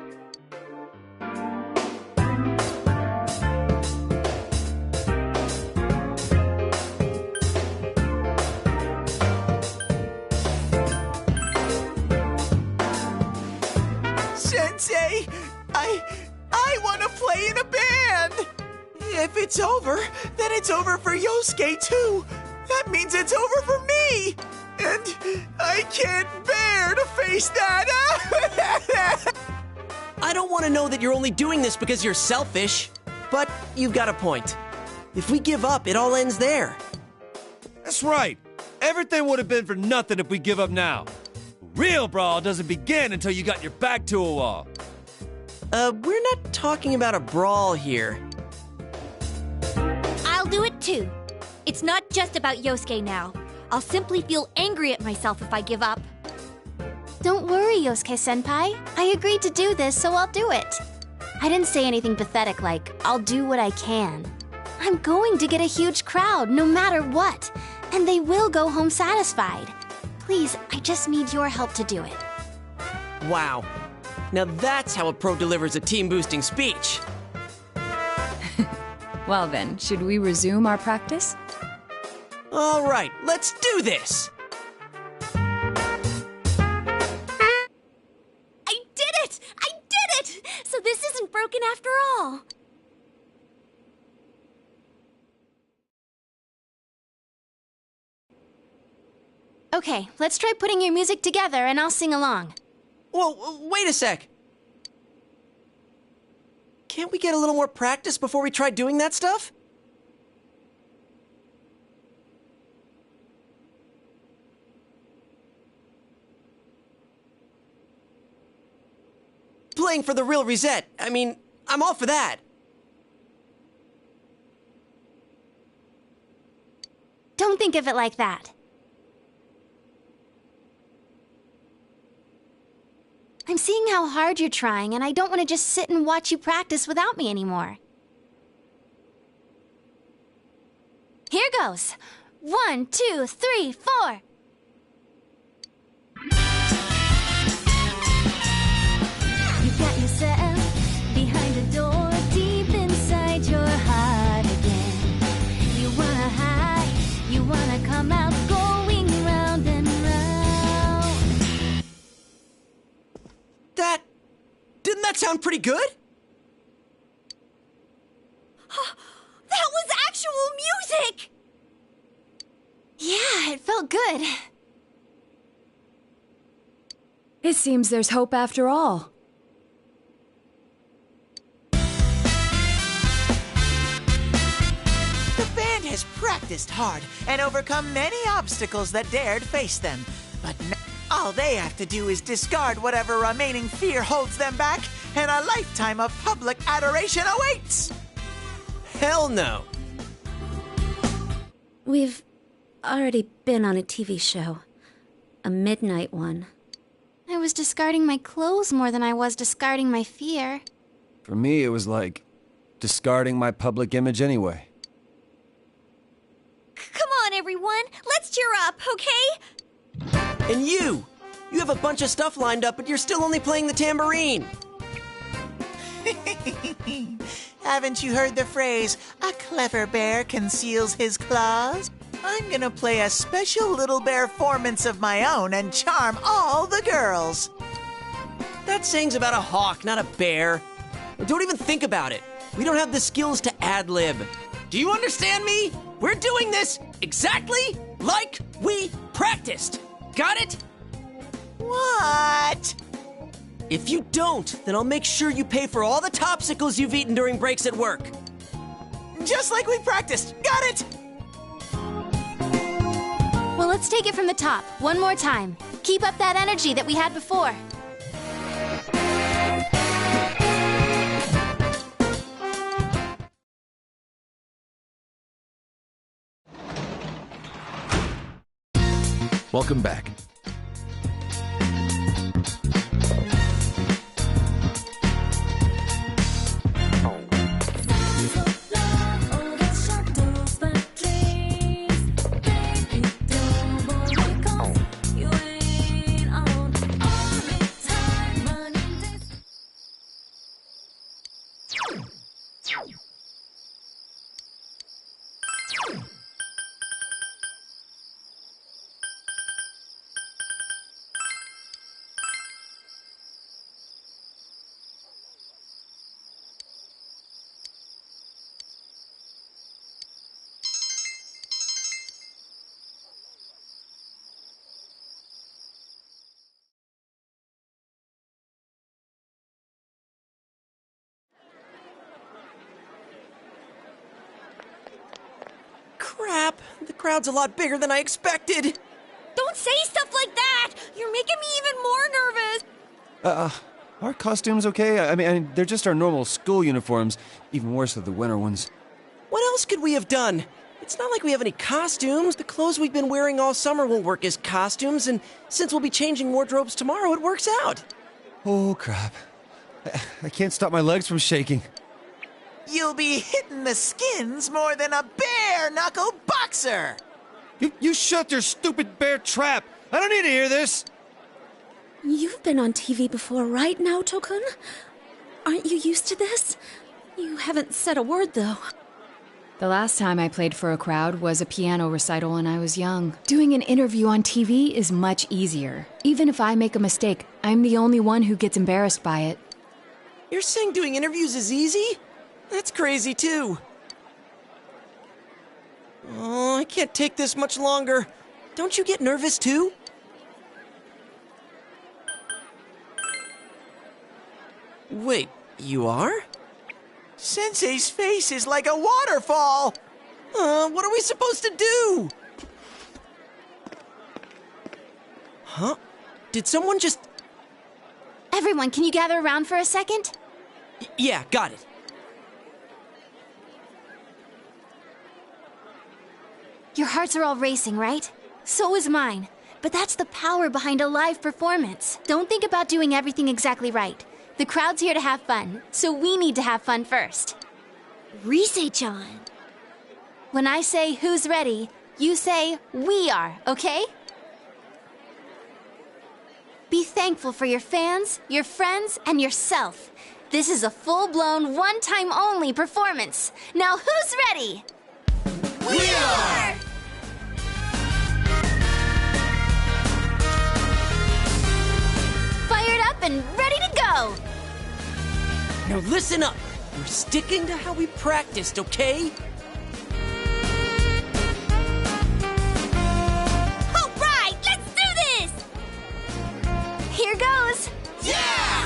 S4: Sensei, I want to play in a band. If it's over, then it's over for Yosuke too. That means it's over for me. And I can't bear to face that.
S2: I don't want to know that you're only doing this because you're selfish, but you've got a point. If we give up, it all ends there.
S12: That's right. Everything would have been for nothing if we give up now. Real brawl doesn't begin until you got your back to a wall.
S2: We're not talking about a brawl here.
S11: I'll do it too. It's not just about Yosuke now. I'll simply feel angry at myself if I give up.
S9: Don't worry, Yosuke-senpai. I agreed to do this, so I'll do it. I didn't say anything pathetic like, I'll do what I can. I'm going to get a huge crowd, no matter what. And they will go home satisfied. Please, I just need your help to do it.
S2: Wow. Now that's how a pro delivers a team-boosting speech.
S5: Well then, should we resume our practice?
S2: All right, let's do this!
S11: I did it! I did it! So this isn't broken after all.
S9: Okay, let's try putting your music together and I'll sing along.
S2: Whoa, wait a sec! Can't we get a little more practice before we try doing that stuff? Playing for the real reset. I mean, I'm all for that.
S9: Don't think of it like that. I'm seeing how hard you're trying, and I don't want to just sit and watch you practice without me anymore. Here goes. 1, 2, 3, 4.
S1: You got yourself behind the door, deep inside your heart again. You wanna hide, you wanna come out, going round and round.
S2: Didn't that sound pretty good?
S11: That was actual music!
S9: Yeah, it felt good.
S5: It seems there's hope after all.
S4: The band has practiced hard and overcome many obstacles that dared face them. But now, all they have to do is discard whatever remaining fear holds them back, and a lifetime of public adoration awaits!
S2: Hell no.
S13: We've already been on a TV show. A midnight one.
S9: I was discarding my clothes more than I was discarding my fear.
S12: For me, it was like discarding my public image anyway.
S11: Come on, everyone. Let's cheer up, okay?
S2: And you! You have a bunch of stuff lined up, but you're still only playing the tambourine.
S4: Haven't you heard the phrase, a clever bear conceals his claws? I'm gonna play a special little bear performance of my own and charm all the girls.
S2: That saying's about a hawk, not a bear. Don't even think about it. We don't have the skills to ad-lib. Do you understand me? We're doing this exactly like we practiced. Got it?
S4: What?
S2: If you don't, then I'll make sure you pay for all the topsicles you've eaten during breaks at work.
S4: Just like we practiced. Got it?
S9: Well, let's take it from the top, one more time. Keep up that energy that we had before.
S14: Welcome back.
S2: Crap, the crowd's a lot bigger than I expected.
S11: Don't say stuff like that! You're making me even more nervous!
S12: Are costumes okay? I mean, they're just our normal school uniforms. Even worse are the winter ones.
S2: What else could we have done? It's not like we have any costumes. The clothes we've been wearing all summer won't work as costumes, and since we'll be changing wardrobes tomorrow, it works out.
S12: Oh, crap. I can't stop my legs from shaking.
S4: You'll be hitting the skins more than a bare-knuckle boxer!
S12: You shut your stupid bear trap! I don't need to hear this!
S13: You've been on TV before, right, Naoto-kun? Aren't you used to this? You haven't said a word, though.
S5: The last time I played for a crowd was a piano recital when I was young. Doing an interview on TV is much easier. Even if I make a mistake, I'm the only one who gets embarrassed by it.
S2: You're saying doing interviews is easy? That's crazy, too. Oh, I can't take this much longer. Don't you get nervous, too? Wait, you are?
S4: Sensei's face is like a waterfall!
S2: What are we supposed to do? Huh? Did someone just...
S9: Everyone, can you gather around for a second?
S2: Yeah, got it.
S9: Your hearts are all racing, right? So is mine. But that's the power behind a live performance. Don't think about doing everything exactly right. The crowd's here to have fun, so we need to have fun first.
S11: Rise-chan.
S9: When I say who's ready, you say we are, okay? Be thankful for your fans, your friends, and yourself. This is a full-blown, one-time only performance. Now who's ready?
S4: We are!
S9: Fired up and ready to go!
S2: Now listen up. We're sticking to how we practiced, okay?
S11: All right, let's do this!
S9: Here goes!
S4: Yeah!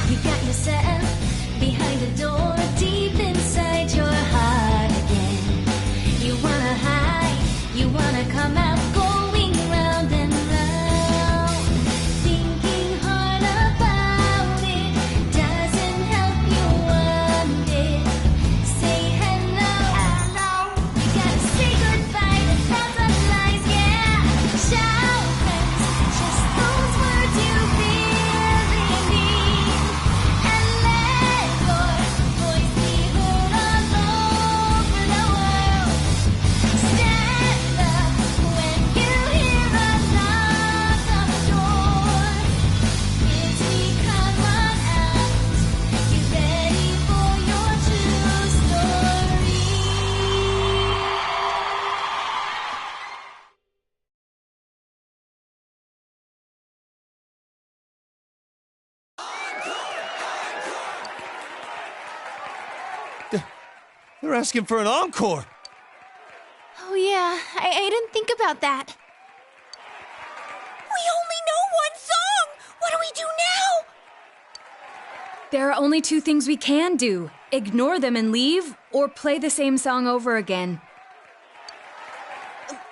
S1: You got yourself behind the door, deep inside your heart
S12: They're asking for an encore.
S9: Oh yeah, I didn't think about that.
S11: We only know one song! What do we do now?
S5: There are only two things we can do. Ignore them and leave, or play the same song over again.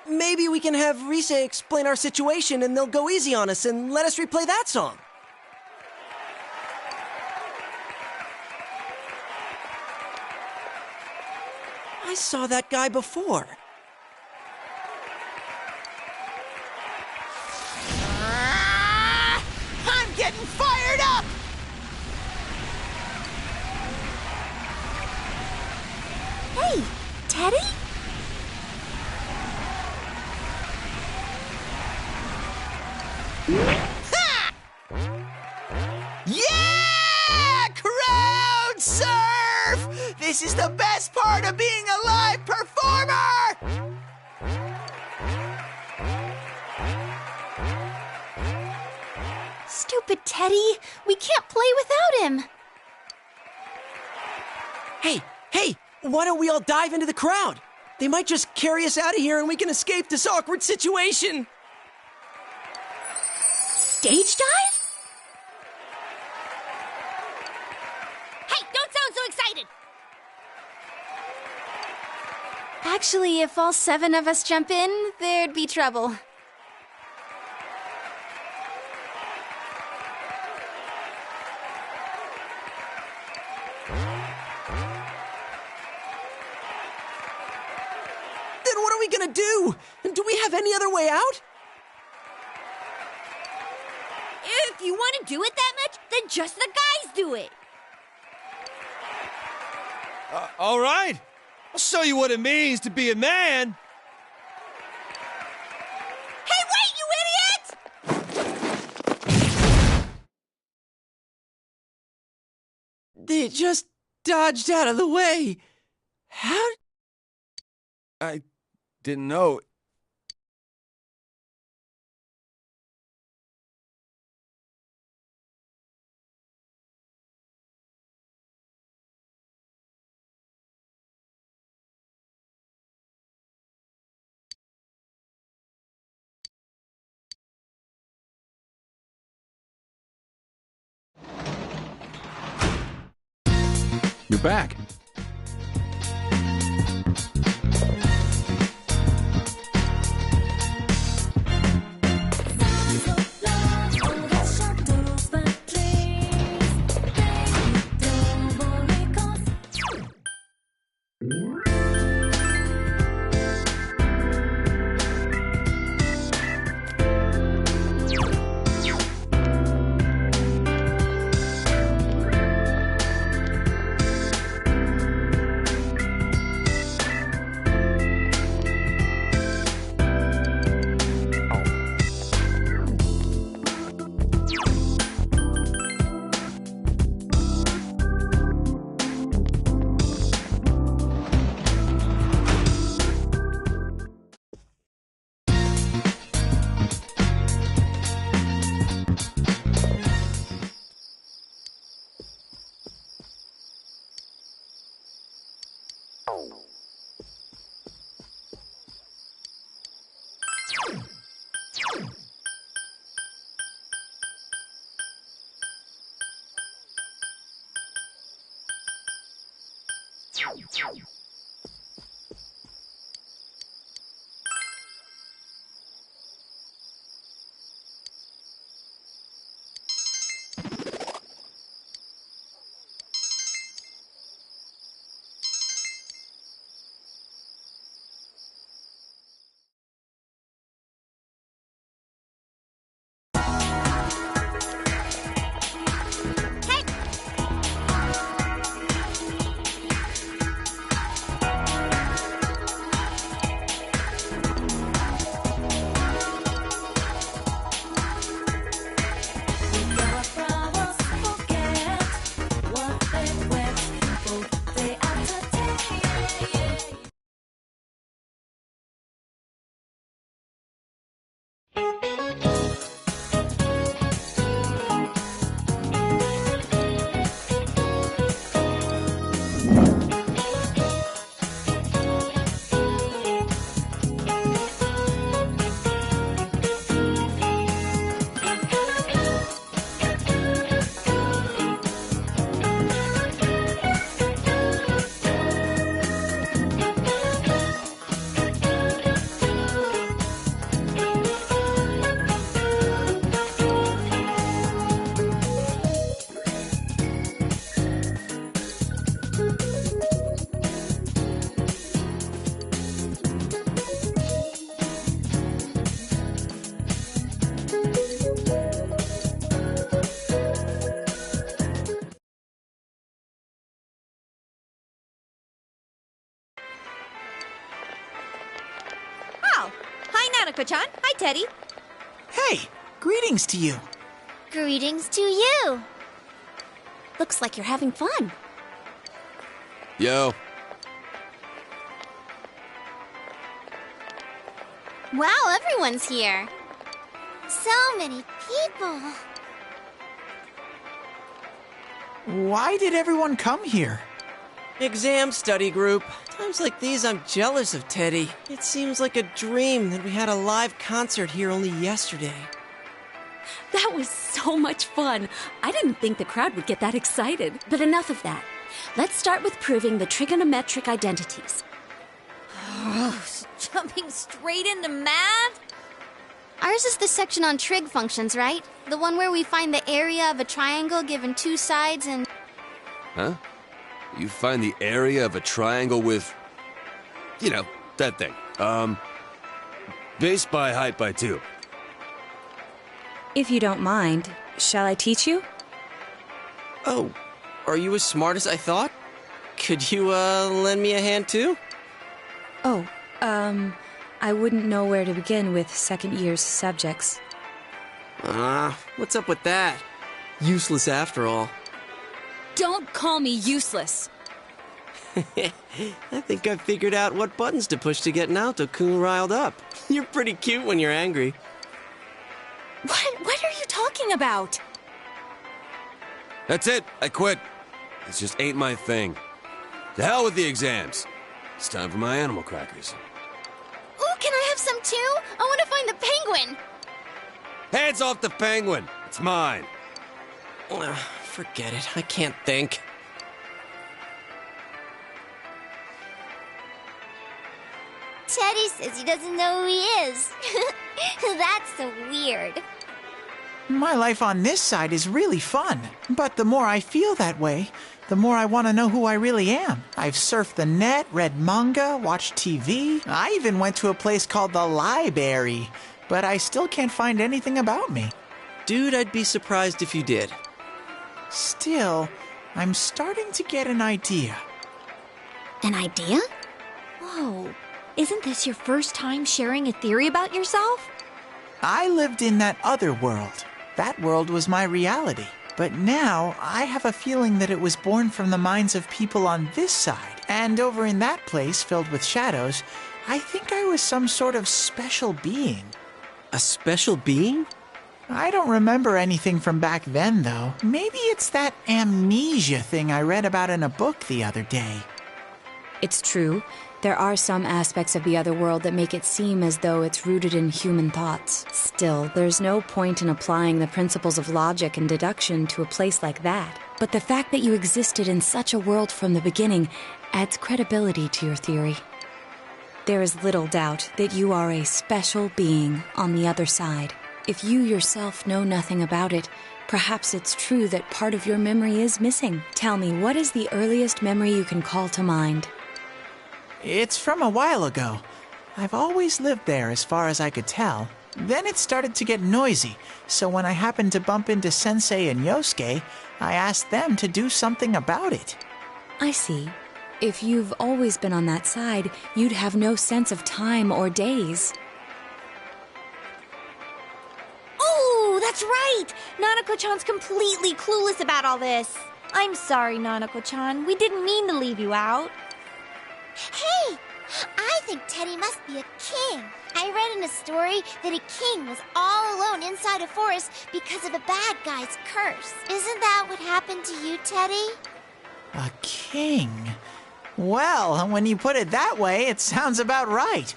S2: Maybe we can have Risa explain our situation and they'll go easy on us and let us replay that song. I saw that guy before.
S4: I'm getting fired up!
S7: Hey, Teddy?
S4: Ha! Yeah! Crowd surf! This is the best part of being a live performer!
S9: Stupid Teddy! We can't play without him!
S2: Hey, why don't we all dive into the crowd? They might just carry us out of here and we can escape this awkward situation.
S11: Stage dive? Hey, don't sound so excited!
S9: Actually, if all 7 of us jump in, there'd be trouble.
S2: Then what are we gonna do? Do we have any other way out?
S11: If you want to do it that much, then just the guys do it.
S12: All right. I'll show you what it means to be a man.
S11: Hey, wait, you idiot!
S2: They just dodged out of the way. How?
S6: I didn't know.
S10: You're back.
S11: Nanako-chan. Hi, Teddy.
S4: Hey, greetings to you.
S7: Greetings to you.
S13: Looks like you're having fun.
S8: Yo.
S9: Wow, everyone's here.
S7: So many people.
S4: Why did everyone come here?
S2: Exam study group. Times like these, I'm jealous of Teddy. It seems like a dream that we had a live concert here only yesterday.
S13: That was so much fun. I didn't think the crowd would get that excited. But enough of that. Let's start with proving the trigonometric identities.
S11: Jumping straight into math?
S9: Ours is the section on trig functions, right? The one where we find the area of a triangle given two sides and...
S8: Huh? You find the area of a triangle with... You know, that thing. Base by height by 2.
S5: If you don't mind, shall I teach you?
S2: Oh, are you as smart as I thought? Could you, lend me a hand too?
S5: Oh, I wouldn't know where to begin with second year's subjects.
S2: What's up with that? Useless after all.
S13: Don't call me useless.
S2: I think I figured out what buttons to push to get Naoto-kun riled up. You're pretty cute when you're angry.
S13: What are you talking about?
S8: That's it. I quit. It just ain't my thing. To hell with the exams. It's time for my animal crackers.
S9: Ooh, can I have some too? I want to find the penguin.
S8: Hands off the penguin. It's mine.
S2: Forget it. I can't think.
S7: Teddy says he doesn't know who he is. That's so weird.
S4: My life on this side is really fun, but the more I feel that way, the more I want to know who I really am. I've surfed the net, read manga, watched TV. I even went to a place called the library, but I still can't find anything about me.
S2: Dude, I'd be surprised if you did.
S4: Still, I'm starting to get an idea.
S11: An idea? Whoa. Isn't this your first time sharing a theory about yourself?
S4: I lived in that other world. That world was my reality. But now, I have a feeling that it was born from the minds of people on this side. And over in that place, filled with shadows, I think I was some sort of special being.
S2: A special being?
S4: I don't remember anything from back then, though. Maybe it's that amnesia thing I read about in a book the other day.
S5: It's true. There are some aspects of the other world that make it seem as though it's rooted in human thoughts. Still, there's no point in applying the principles of logic and deduction to a place like that. But the fact that you existed in such a world from the beginning adds credibility to your theory. There is little doubt that you are a special being on the other side. If you yourself know nothing about it, perhaps it's true that part of your memory is missing. Tell me, what is the earliest memory you can call to mind?
S4: It's from a while ago. I've always lived there as far as I could tell. Then it started to get noisy, so when I happened to bump into Sensei and Yosuke, I asked them to do something about it.
S5: I see. If you've always been on that side, you'd have no sense of time or days.
S11: Oh, that's right! Nanako-chan's completely clueless about all this. I'm sorry, Nanako-chan. We didn't mean to leave you out.
S7: Hey, I think Teddy must be a king. I read in a story that a king was all alone inside a forest because of a bad guy's curse. Isn't that what happened to you, Teddy?
S4: A king? Well, when you put it that way, it sounds about right.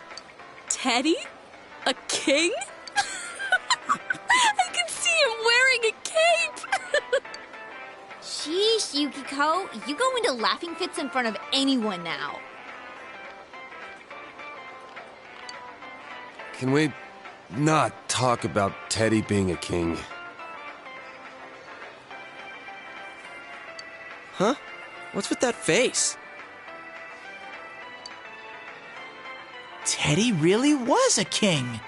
S13: Teddy? A king? I can see him wearing a cape!
S11: Sheesh, Yukiko. You go into laughing fits in front of anyone now.
S8: Can we not talk about Teddy being a king?
S2: Huh? What's with that face?
S4: Teddy really was a king.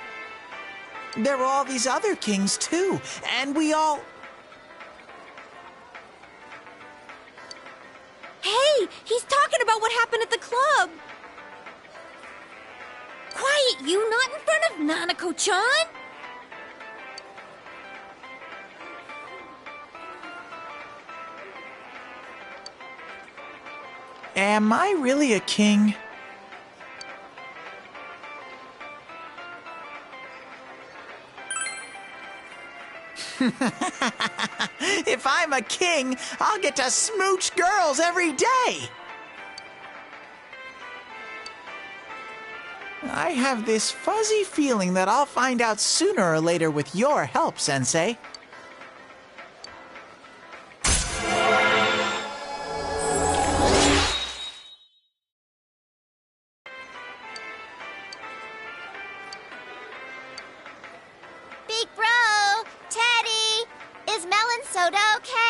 S4: There were all these other kings, too, and we all...
S11: Hey, he's talking about what happened at the club. Quiet! Wait, you not in front of Nanako-chan?
S4: Am I really a king? If I'm a king, I'll get to smooch girls every day. I have this fuzzy feeling that I'll find out sooner or later with your help, Sensei.
S7: Big bro, Teddy, is melon soda okay?